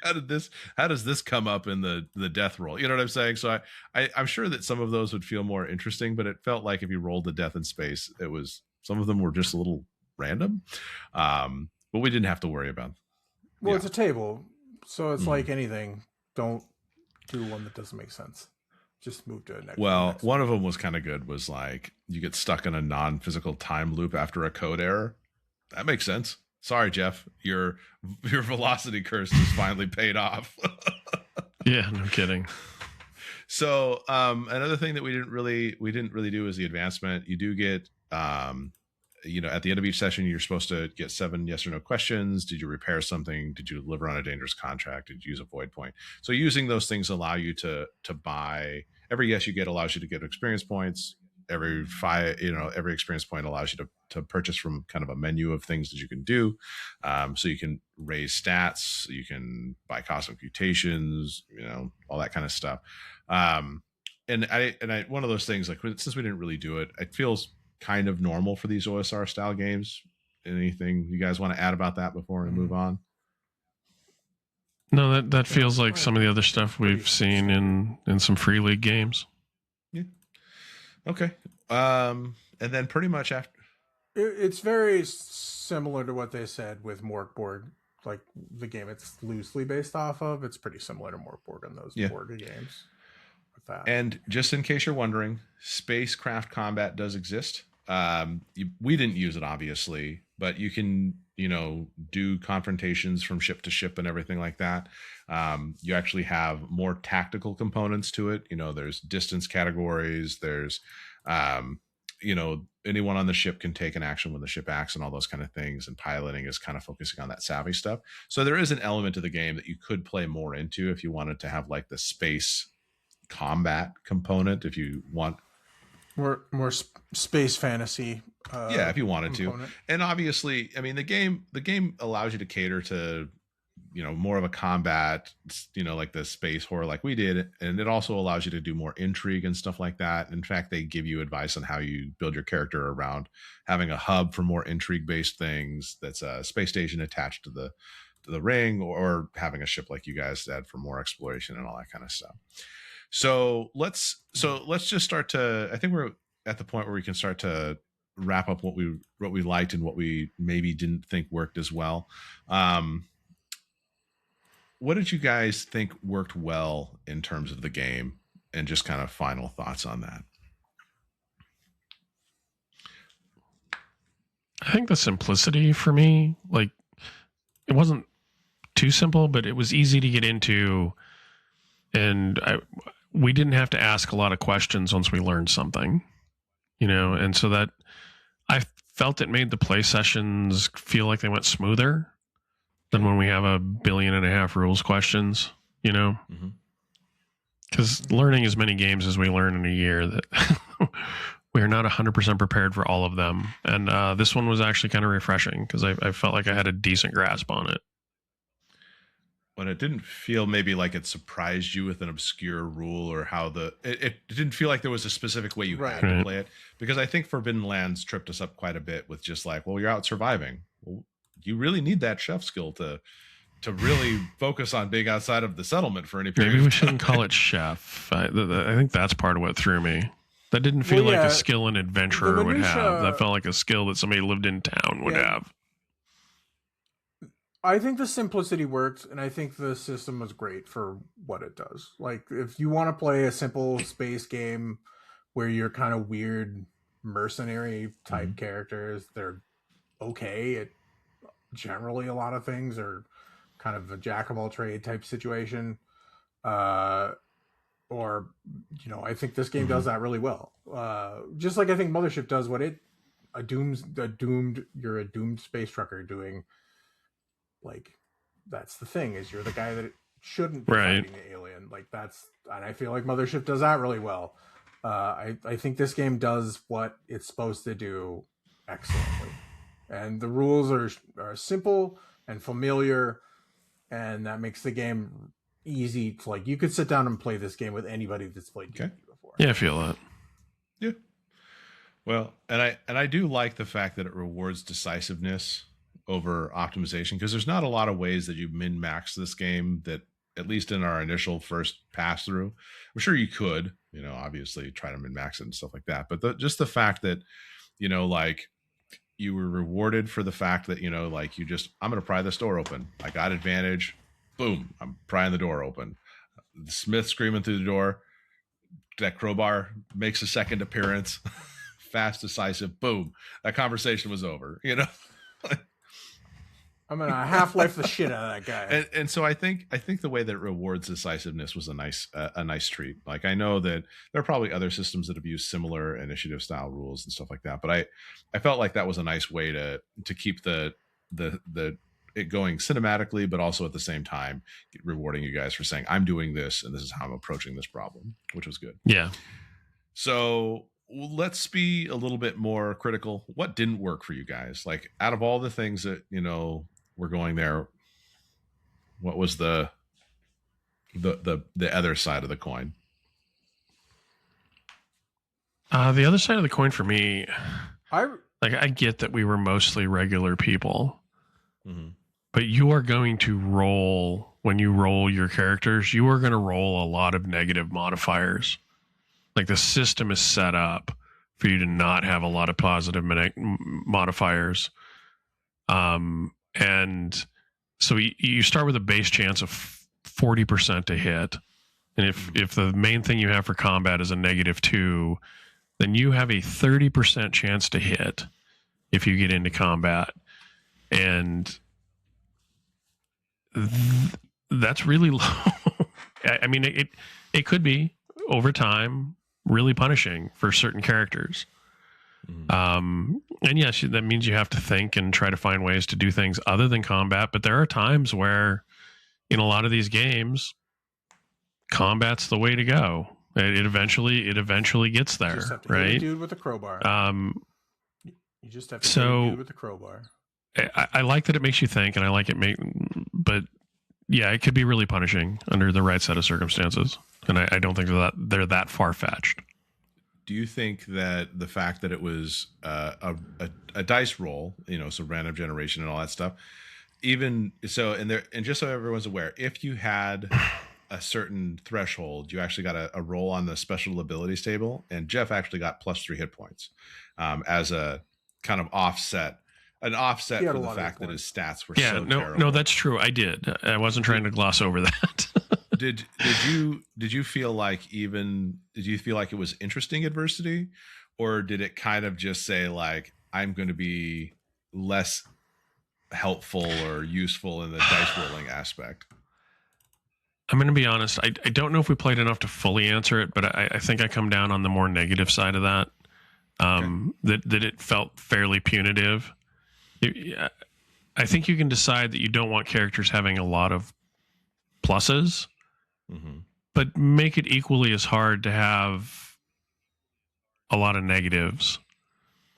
how does this come up in the death roll? You know what I'm saying? So I'm sure that some of those would feel more interesting, but it felt like if you rolled the death in space, it was, some of them were just a little random. But we didn't have to worry about. Well, it's a table, so it's like anything. Don't do one that doesn't make sense. Just move to a next. Well, one of them was kind of good. Was like you get stuck in a non-physical time loop after a code error. That makes sense. Sorry, Jeff. Your velocity curse has finally paid off. Yeah, no kidding. So another thing that we didn't really do is the advancement. You do get at the end of each session, you're supposed to get 7 yes or no questions. Did you repair something? Did you deliver on a dangerous contract? Did you use a void point? So using those things allow you to buy, every yes you get allows you to get experience points. Every experience point allows you to purchase from kind of a menu of things that you can do. So you can raise stats, you can buy cosmic mutations, all that kind of stuff. And I one of those things, like, since we didn't really do it, it feels kind of normal for these OSR style games. Anything you guys want to add about that before we move on? No, that feels like some of the other stuff we've seen in some Free League games. Yeah. Okay. And then pretty much after, it's very similar to what they said with Morkborg. Like the game it's loosely based off of, it's pretty similar to Morkborg in those board games. With that. And just in case you're wondering, spacecraft combat does exist. We didn't use it, obviously, but you can, do confrontations from ship to ship and everything like that. You actually have more tactical components to it. There's distance categories. There's, anyone on the ship can take an action when the ship acts and all those kind of things. And piloting is kind of focusing on that savvy stuff. So there is an element to the game that you could play more into if you wanted to have like the space combat component, if you want more space fantasy. If you wanted component. To. And obviously, I mean, the game allows you to cater to, more of a combat, like the space horror like we did. And it also allows you to do more intrigue and stuff like that. In fact, they give you advice on how you build your character around having a hub for more intrigue based things. That's a space station attached to the ring, or having a ship like you guys said for more exploration and all that kind of stuff. So let's just start to, I think we're at the point where we can start to wrap up what we liked and what we maybe didn't think worked as well. What did you guys think worked well in terms of the game, and just kind of final thoughts on that? I think the simplicity for me, like, it wasn't too simple, but it was easy to get into, and we didn't have to ask a lot of questions once we learned something, and so that I felt it made the play sessions feel like they went smoother than when we have 1.5 billion rules questions, because learning as many games as we learn in a year, that we're not 100% prepared for all of them. And this one was actually kind of refreshing because I felt like I had a decent grasp on it. When it didn't feel maybe like it surprised you with an obscure rule, or how it didn't feel like there was a specific way you had to play it. Because I think Forbidden Lands tripped us up quite a bit with just like, well, you're out surviving. Well, you really need that chef skill to really focus on being outside of the settlement for any period. Maybe we shouldn't call it chef. I think that's part of what threw me. That didn't feel like a skill an adventurer would have. That felt like a skill that somebody who lived in town would have. I think the simplicity worked, and I think the system was great for what it does. Like, if you want to play a simple space game where you're kind of weird mercenary type characters, they're okay. Generally, a lot of things are kind of a jack of all trade type situation. Or, I think this game does that really well. Just like I think Mothership does what you're a doomed space trucker doing. Like, that's the thing, is you're the guy that shouldn't be fighting the alien. Like, and I feel like Mothership does that really well. I think this game does what it's supposed to do excellently. And the rules are simple and familiar, and that makes the game easy to, like, you could sit down and play this game with anybody that's played D&D before. Yeah, I feel that. Yeah. Well, and I do like the fact that it rewards decisiveness over optimization, because there's not a lot of ways that you min-max this game that, at least in our initial first pass through. I'm sure you could, obviously try to min-max it and stuff like that. But just the fact that, like, you were rewarded for the fact that, like, I'm going to pry this door open. I got advantage. Boom. I'm prying the door open. The Smith screaming through the door. That crowbar makes a second appearance. Fast, decisive. Boom. That conversation was over, I'm gonna Half-Life the shit out of that guy. And so I think the way that it rewards decisiveness was a nice treat. Like, I know that there are probably other systems that have used similar initiative style rules and stuff like that, but I felt like that was a nice way to keep the it going cinematically, but also at the same time rewarding you guys for saying, I'm doing this and this is how I'm approaching this problem, which was good. Yeah. So let's be a little bit more critical. What didn't work for you guys? Like, out of all the things that, we're going there, what was the other side of the coin? The other side of the coin for me, I get that we were mostly regular people, but you are going to roll, when you roll your characters, you are going to roll a lot of negative modifiers. Like, the system is set up for you to not have a lot of positive modifiers. And so you start with a base chance of 40% to hit. And if the main thing you have for combat is a -2, then you have a 30% chance to hit if you get into combat. And that's really low. I mean, it could be, over time, really punishing for certain characters. And yes, that means you have to think and try to find ways to do things other than combat. But there are times where, in a lot of these games, combat's the way to go. It eventually gets there, you just have to right? hit a dude with a crowbar. You just have to hit a dude with a crowbar. I like that it makes you think, and I like but yeah, it could be really punishing under the right set of circumstances. And I don't think that they're that far-fetched. Do you think that the fact that it was a dice roll, so random generation and all that stuff, even so, and just so everyone's aware, if you had a certain threshold, you actually got a roll on the special abilities table, and Jeff actually got +3 hit points as a kind of offset. An offset for the fact that his stats were so terrible. No, that's true. I did. I wasn't trying to gloss over that. Did you feel like it was interesting adversity, or did it kind of just say, like, I'm going to be less helpful or useful in the dice rolling aspect? I'm going to be honest. I don't know if we played enough to fully answer it, but I think I come down on the more negative side of that. That it felt fairly punitive. I think you can decide that you don't want characters having a lot of pluses, but make it equally as hard to have a lot of negatives.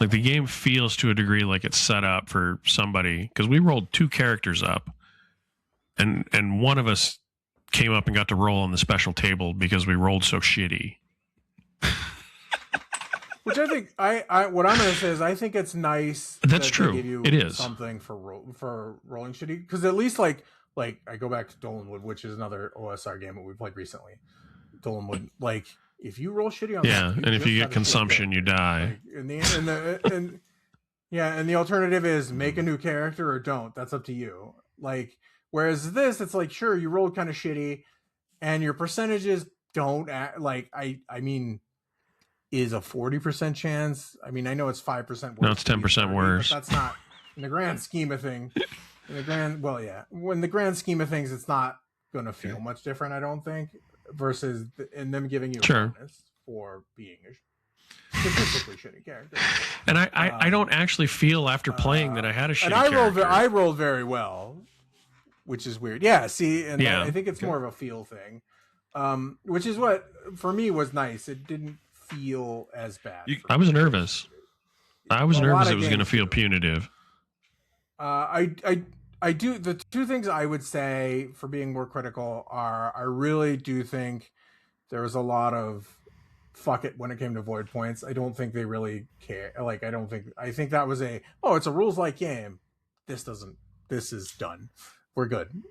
Like, the game feels to a degree like it's set up for somebody, because we rolled 2 characters up, and one of us came up and got to roll on the special table because we rolled so shitty. Which I think what I'm going to say is I think it's nice. That's that true. They give you it is something for rolling shitty, because at least like I go back to Dolanwood, which is another OSR game that we played recently. Dolanwood, like, if you roll shitty on that, and if you get consumption, you die. Like, and the alternative is make a new character or don't. That's up to you. Like, whereas this, it's like, sure, you rolled kind of shitty, and your percentages don't act like I mean. Is a 40% chance. I mean, I know it's 5% worse. No, it's 10% worse. But that's not, in the grand scheme of things. When the grand scheme of things, it's not gonna feel much different, I don't think, versus and them giving you a Sure. bonus for being a statistically shitty character. And I don't actually feel after playing that I had a shitty character. I rolled very well, which is weird. Yeah, see, and Yeah. I think it's more of a feel thing, which is what for me was nice. It didn't feel as bad. I was nervous. I was A nervous lot it of was going to games feel do. punitive. I do. The two things I would say for being more critical are I really do think there was a lot of fuck it when it came to void points. I don't think they really care. Like, I think that was it's a rules like game. This is done. We're good.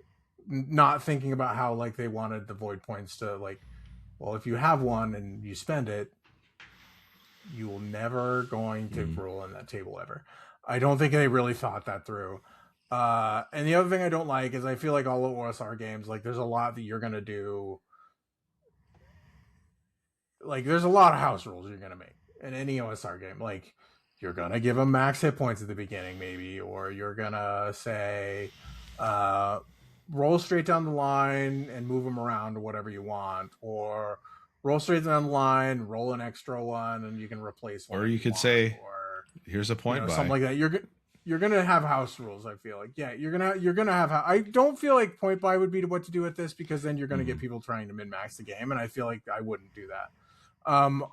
Not thinking about how like they wanted the void points to like, well, if you have one and you spend it, you will never going to roll on that table ever. I don't think they really thought that through. And the other thing I don't like is I feel like all of OSR games, like there's a lot that you're going to do. Like there's a lot of house rules you're going to make in any OSR game. Like you're going to give them max hit points at the beginning, maybe, or you're going to say, roll straight down the line and move them around or whatever you want, or roll straight down the line, roll an extra one, and you can replace one. Or you could say, here's a point buy. Something like that. You're gonna have house rules. I feel like, yeah, you're gonna have. I don't feel like point buy would be what to do with this, because then you're gonna get people trying to min max the game, and I feel like I wouldn't do that.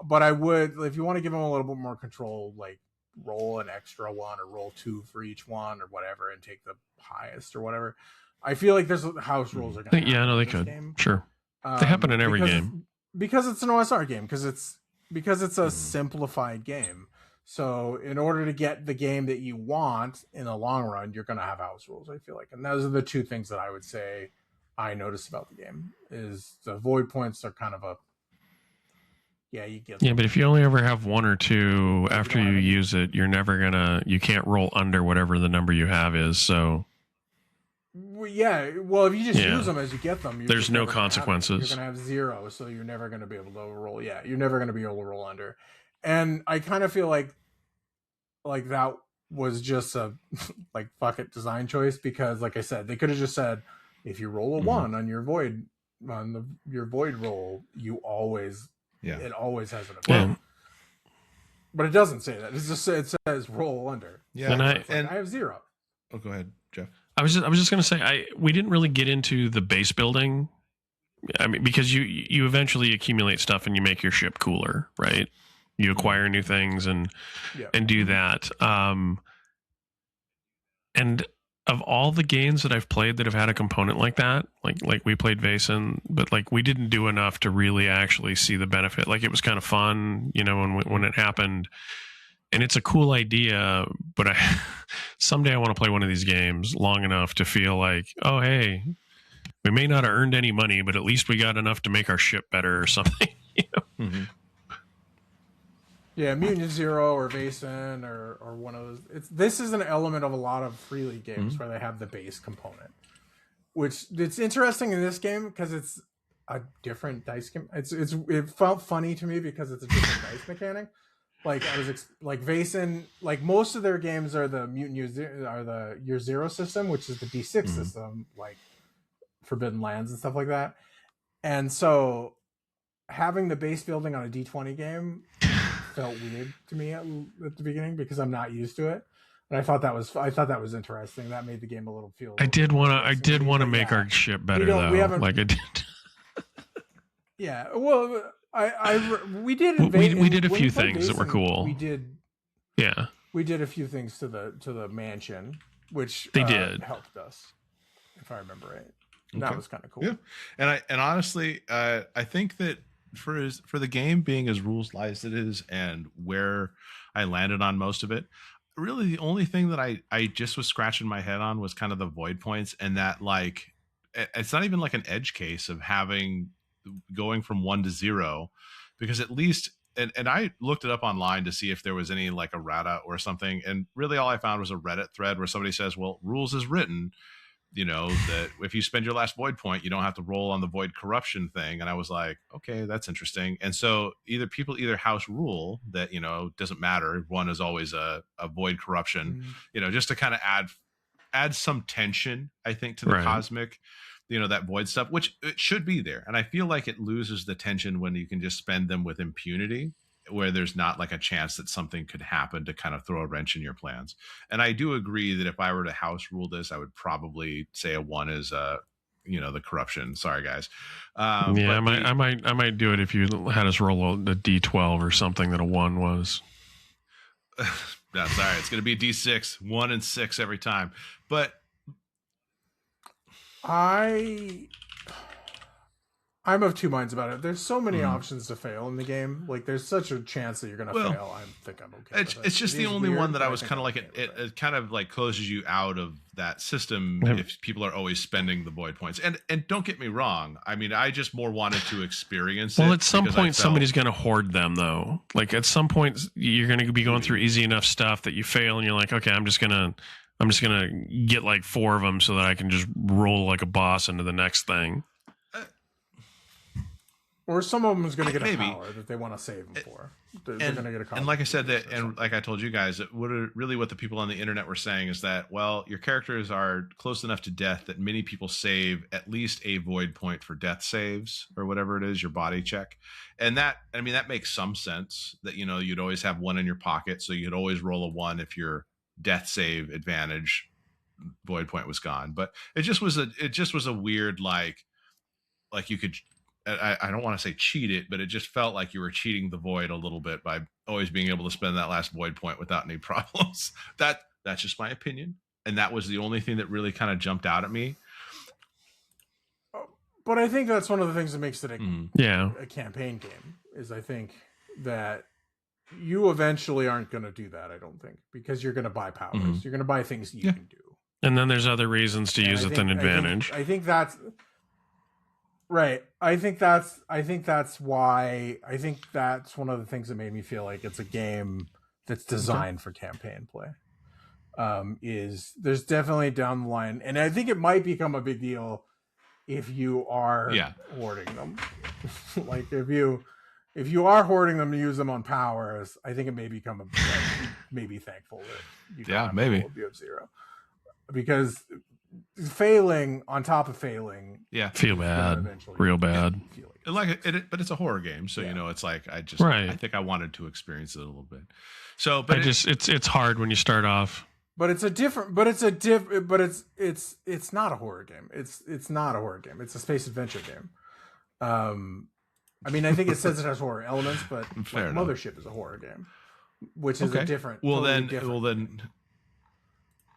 But I would, if you want to give them a little bit more control, like roll an extra one or roll 2 for each one or whatever, and take the highest or whatever. I feel like there's house rules are gonna. Yeah, no, they could. Game. Sure, they happen in every game because it's an OSR game, because it's a simplified game. So in order to get the game that you want in the long run, you're going to have house rules, I feel like. And those are the two things that I would say I noticed about the game, is the void points are kind of you get them. Yeah, but if you only ever have one or two after you use it, you're never you can't roll under whatever the number you have is. So yeah, well, if you just use them as you get them, there's no consequences. You're going to have 0, so you're never going to be able to roll. Yeah, you're never going to be able to roll under. And I kind of feel like that was just a like fuck it design choice, because like I said, they could have just said, if you roll a 1 on your void your void roll, you always it always has an effect. Yeah. But it doesn't say that. It says roll under. Yeah, and I have 0. Oh, go ahead, Jeff. I was just going to say we didn't really get into the base building. I mean, because you eventually accumulate stuff and you make your ship cooler, right? You acquire new things and do that. And of all the games that I've played that have had a component like that, like we played Vaesen, but like we didn't do enough to really actually see the benefit. Like it was kind of fun, when it happened, and it's a cool idea. But someday I want to play one of these games long enough to feel like, oh hey, we may not have earned any money, but at least we got enough to make our ship better or something. Mm-hmm. Yeah, Mutant Zero or Vaesen or one of those. This is an element of a lot of Free League games where they have the base component, which it's interesting in this game because it's a different dice game. It felt funny to me because it's a different dice mechanic. Like like Vaesen, like most of their games are the Year Zero system, which is the D6 system, like Forbidden Lands and stuff like that. And so having the base building on a D20 game felt weird to me at the beginning because I'm not used to it. And I thought that was interesting. That made the game a little feel. I did want to make our ship better though. Like I did. Yeah, well, we did. We did a few things that were cool. We did. Yeah, we did a few things to the mansion, which they did helped us, if I remember right. Okay. That was kind of cool. Yeah, and honestly, I think that for the game being as rules-light as it is, and where I landed on most of it, really the only thing that I just was scratching my head on was kind of the void points, and that like it's not even like an edge case of going from 1 to 0, because at least and I looked it up online to see if there was any like errata or something, and really all I found was a Reddit thread where somebody says, well, rules is written, that if you spend your last void point, you don't have to roll on the void corruption thing. And I was like, okay, that's interesting. And so people house rule that, doesn't matter. 1 is always a void corruption, just to kind of add some tension, I think, to the cosmic, that void stuff, which it should be there. And I feel like it loses the tension when you can just spend them with impunity, where there's not like a chance that something could happen to kind of throw a wrench in your plans. And I do agree that if I were to house rule this, I would probably say a 1 is the corruption. Sorry, guys. Yeah, I might do it if you had us roll a D12 or something that a 1 was. No, sorry, it's going to be D6, 1 and 6 every time. But I'm of two minds about it. There's so many options to fail in the game. Like, there's such a chance that you're going to fail. I think I'm okay. It's just the only one that I was kind of like, it kind of like closes you out of that system if people are always spending the void points. And don't get me wrong. I mean, I just more wanted to experience it. Well, at some point, somebody's going to hoard them, though. Like, at some point, you're going to be going through easy enough stuff that you fail, and you're like, okay, I'm just gonna get like 4 of them so that I can just roll like a boss into the next thing. Or some of them is going to get a power that they want to save them for. They're going to get a and like I said, that, and like I told you guys, what the people on the internet were saying is that, well, your characters are close enough to death that many people save at least a void point for death saves or whatever it is, your body check. And that makes some sense that, you'd always have 1 in your pocket. So you'd always roll a 1 if your death save advantage void point was gone. But it just was a weird, like you could, I don't want to say cheat it, but it just felt like you were cheating the void a little bit by always being able to spend that last void point without any problems. That's just my opinion. And that was the only thing that really kind of jumped out at me. But I think that's one of the things that makes it a campaign game, is I think that you eventually aren't going to do that, I don't think, because you're going to buy powers. You're going to buy things you can do. And then there's other reasons to use it than advantage. I think that's... Right. I think that's why that's one of the things that made me feel like it's a game that's designed for campaign play. Is there's definitely down the line, and I think it might become a big deal if you are hoarding them. Like if you are hoarding them to use them on powers, I think it may become maybe thankful that you don't have 0, because failing on top of failing, feel bad, real bad. But it's a horror game, so it's like I think I wanted to experience it a little bit. So, but it's hard when you start off. But it's not a horror game. It's not a horror game. It's a space adventure game. I mean, I think it says it has horror elements, but Mothership is a horror game, which is a different.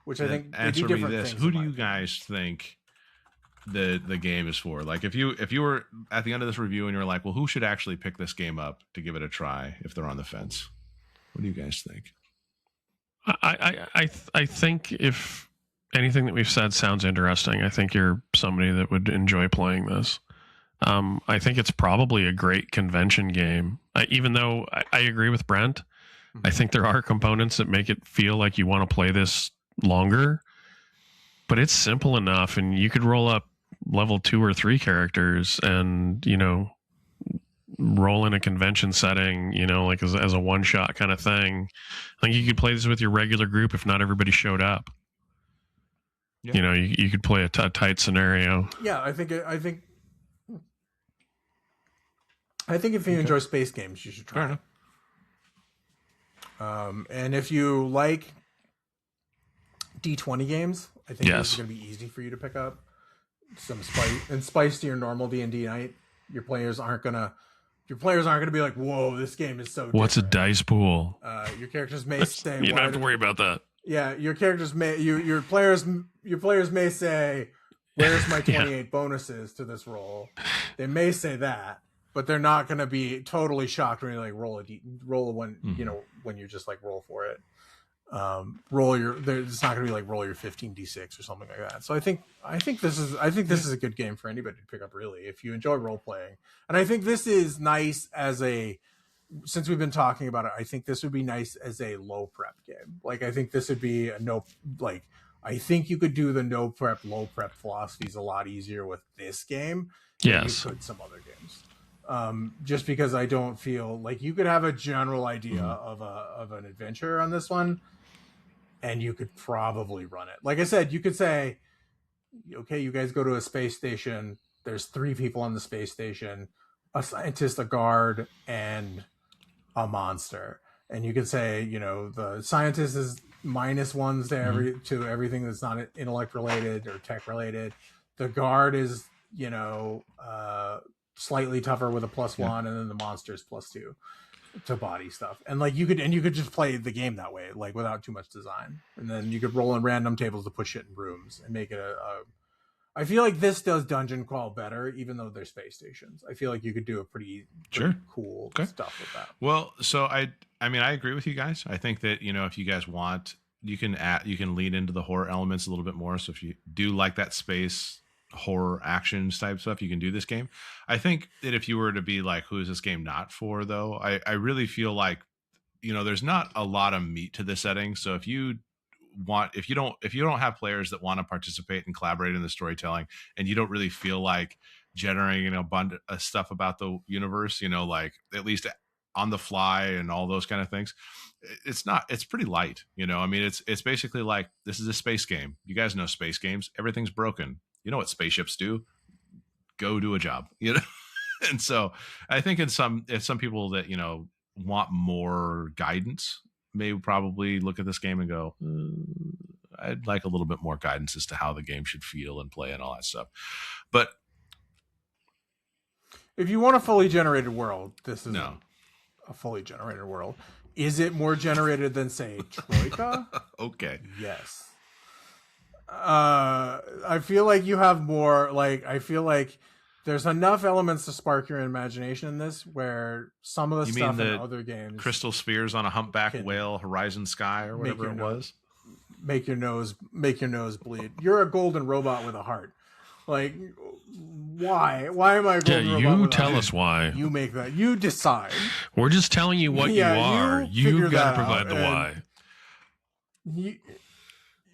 Which I think answer me this: who do you guys think the game is for? Like, if you were at the end of this review and you were like, well, who should actually pick this game up to give it a try if they're on the fence? What do you guys think? I think if anything that we've said sounds interesting, I think you're somebody that would enjoy playing this. I think it's probably a great convention game. Even though I agree with Brent, I think there are components that make it feel like you want to play this longer, but it's simple enough, and you could roll up level 2 or 3 characters and roll in a convention setting, like as a one-shot kind of thing. I think you could play this with your regular group if not everybody showed up. You could play a tight scenario. I think if you enjoy space games, you should try it. And if you like D20 games, I think this is going to be easy for you to pick up. Some spice to your normal D&D night. Your players aren't going to be like, "Whoa, this game is so." What's different. a dice pool? Your characters may say, "You don't have to worry about that." Yeah, your characters may your players may say, "Where's my 28 bonuses to this roll?" They may say that, but they're not going to be totally shocked when you like roll a one, when you just like roll for it. It's not going to be like roll your 15d6 or something like that. So I think this is a good game for anybody to pick up, really, if you enjoy role playing. And I think this is nice since we've been talking about it, I think this would be nice as a low prep game. Like, I think this would be I think you could do the no prep, low prep philosophies a lot easier with this game than you could some other games. Just because I don't feel like you could have a general idea of an adventure on this one, and you could probably run it. Like I said, you could say, Okay, you guys go to a space station. There's 3 people on the space station, a scientist, a guard, and a monster. And you could say, the scientist is -1s to everything that's not intellect related or tech related. The guard is, slightly tougher with a +1, and then the monster is +2 to body stuff. And like you could just play the game that way, like without too much design. And then you could roll in random tables to put shit in rooms and make it I feel like this does dungeon crawl better, even though they're space stations. I feel like you could do a pretty cool stuff with that. Well, so I mean, I agree with you guys. I think that, if you guys want, you can lean into the horror elements a little bit more. So if you do like that space horror actions type stuff, you can do this game. I think that if you were to be like, who is this game not for though? I really feel like, there's not a lot of meat to the setting. So if you don't have players that want to participate and collaborate in the storytelling, and you don't really feel like generating a bunch of stuff about the universe, like at least on the fly and all those kind of things, it's pretty light. I mean, it's basically like, this is a space game. You guys know space games, everything's broken. You know what spaceships do? Go do a job, And so I think if some people that, want more guidance, may probably look at this game and go, I'd like a little bit more guidance as to how the game should feel and play and all that stuff. But if you want a fully generated world, this is a fully generated world. Is it more generated than, say, Troika? Okay. Yes. I feel like you have more, I feel like there's enough elements to spark your imagination in this, where some of the stuff in other games, crystal spheres on a humpback whale, horizon sky, or whatever it was, make your nose bleed. You're a golden robot with a heart. Like, why am I a golden robot? You tell us why. You make that. You decide. We're just telling you what you are. You've got to provide the why.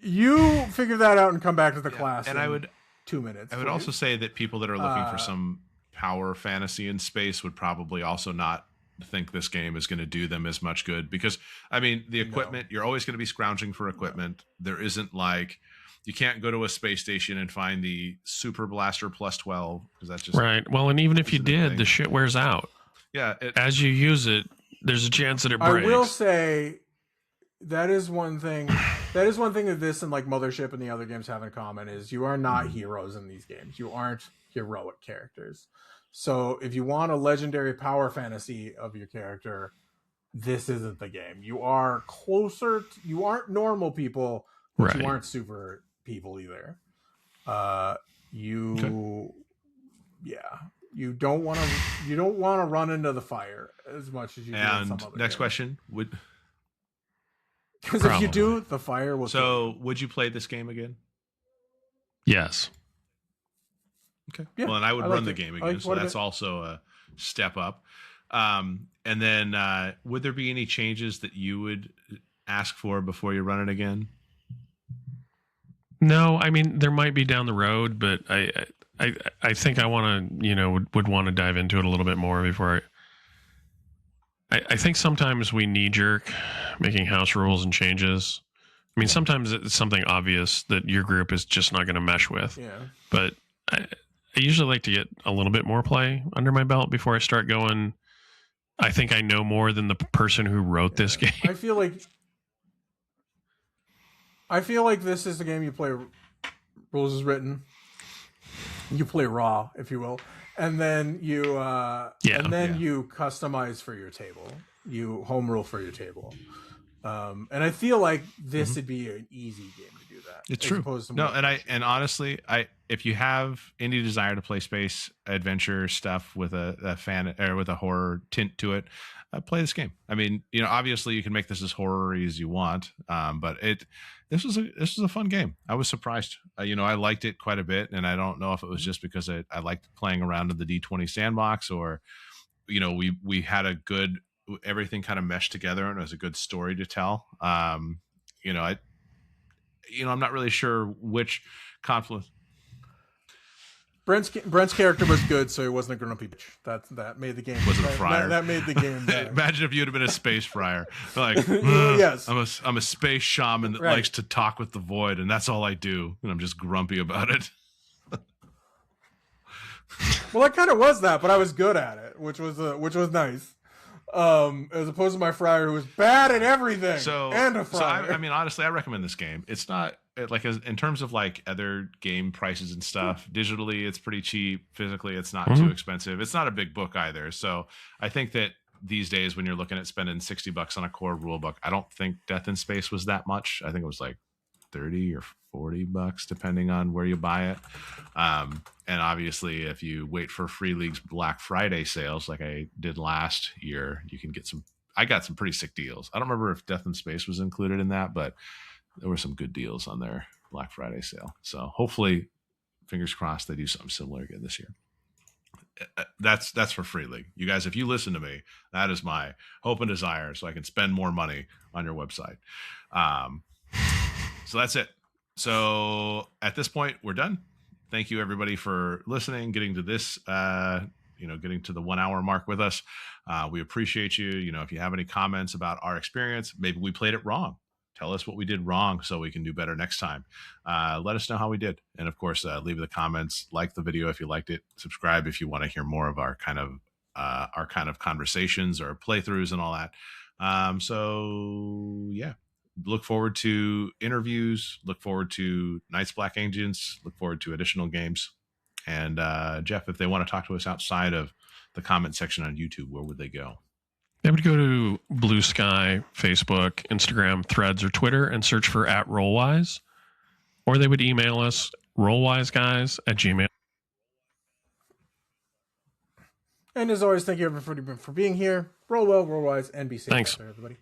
You figure that out and come back to the class. And I would 2 minutes. I would also say that people that are looking for some power fantasy in space would probably also not think this game is going to do them as much good, because I mean, the equipment, you're always going to be scrounging for equipment. There isn't like, you can't go to a space station and find the super blaster +12, because that's just right. Well, and even if you did, the shit wears out. Yeah. As you use it, there's a chance that it breaks. I will say that is one thing. That is one thing that this and like Mothership and the other games have in common, is you are not heroes in these games. You aren't heroic characters. So if you want a legendary power fantasy of your character, this isn't the game. You are closer. You aren't normal people, but you aren't super people either. You don't want to run into the fire as much as you do in some other next games. Question would. Because if you do, the fire will. So, would you play this game again? Yes. Okay. Yeah, well, and I would run the game again, so that's also a step up. And then, would there be any changes that you would ask for before you run it again? No, I mean, there might be down the road, but I think I want to, would want to dive into it a little bit more before I think sometimes we knee jerk making house rules and changes. I mean, sometimes it's something obvious that your group is just not going to mesh with. Yeah. But I usually like to get a little bit more play under my belt before I start going, I think I know more than the person who wrote this game. I feel like this is the game you play rules as written. You play raw, if you will. And then you you customize for your table. You home rule for your table. And I feel like this would be an easy game to do that. It's true. And honestly, if you have any desire to play space adventure stuff with a fan or with a horror tint to it, play this game. I mean, obviously you can make this as horror-y as you want, but this was a fun game. I was surprised. I liked it quite a bit, and I don't know if it was just because I liked playing around in the D20 sandbox, or we had a good, everything kind of meshed together and it was a good story to tell. I'm not really sure which confluence. Brent's character was good, so he wasn't a grumpy bitch. That made the game. Wasn't a friar. That made the game better. Imagine if you'd have been a space friar. Like, Yes. I'm a space shaman that Right. likes to talk with the void, and that's all I do, and I'm just grumpy about it. Well, I kind of was that, but I was good at it, which was nice. As opposed to my friar who was bad at everything. And a friar. I mean, honestly, I recommend this game. It's not like in terms of like other game prices and stuff. Digitally, it's pretty cheap. Physically, it's not too expensive. It's not a big book either. So I think that these days, when you're looking at spending $60 on a core rule book, I don't think Death in Space was that much. I think it was like $30 or $40 depending on where you buy it. And obviously if you wait for Free League's Black Friday sales like I did last year, you can get I got some pretty sick deals. I don't remember if Death in Space was included in that, but there were some good deals on their Black Friday sale. So hopefully, fingers crossed, they do something similar again this year. That's for Free League. You guys, if you listen to me, that is my hope and desire, so I can spend more money on your website. So that's it. So at this point, we're done. Thank you, everybody, for listening, getting to this, getting to the 1 hour mark with us. We appreciate you. If you have any comments about our experience, maybe we played it wrong. Tell us what we did wrong so we can do better next time. Let us know how we did. And of course, leave the comments, like the video if you liked it, subscribe if you want to hear more of our kind of conversations or playthroughs and all that. So yeah. Look forward to interviews, look forward to Knights Black Agents, look forward to additional games. And Jeff, if they want to talk to us outside of the comment section on YouTube, where would they go? They would go to Blue Sky, Facebook, Instagram, Threads, or Twitter and search for @Rollwise. Or they would email us, rollwiseguys@gmail.com. And as always, thank you everybody for being here. Roll well, roll wise, and be safe Thanks. out there, everybody.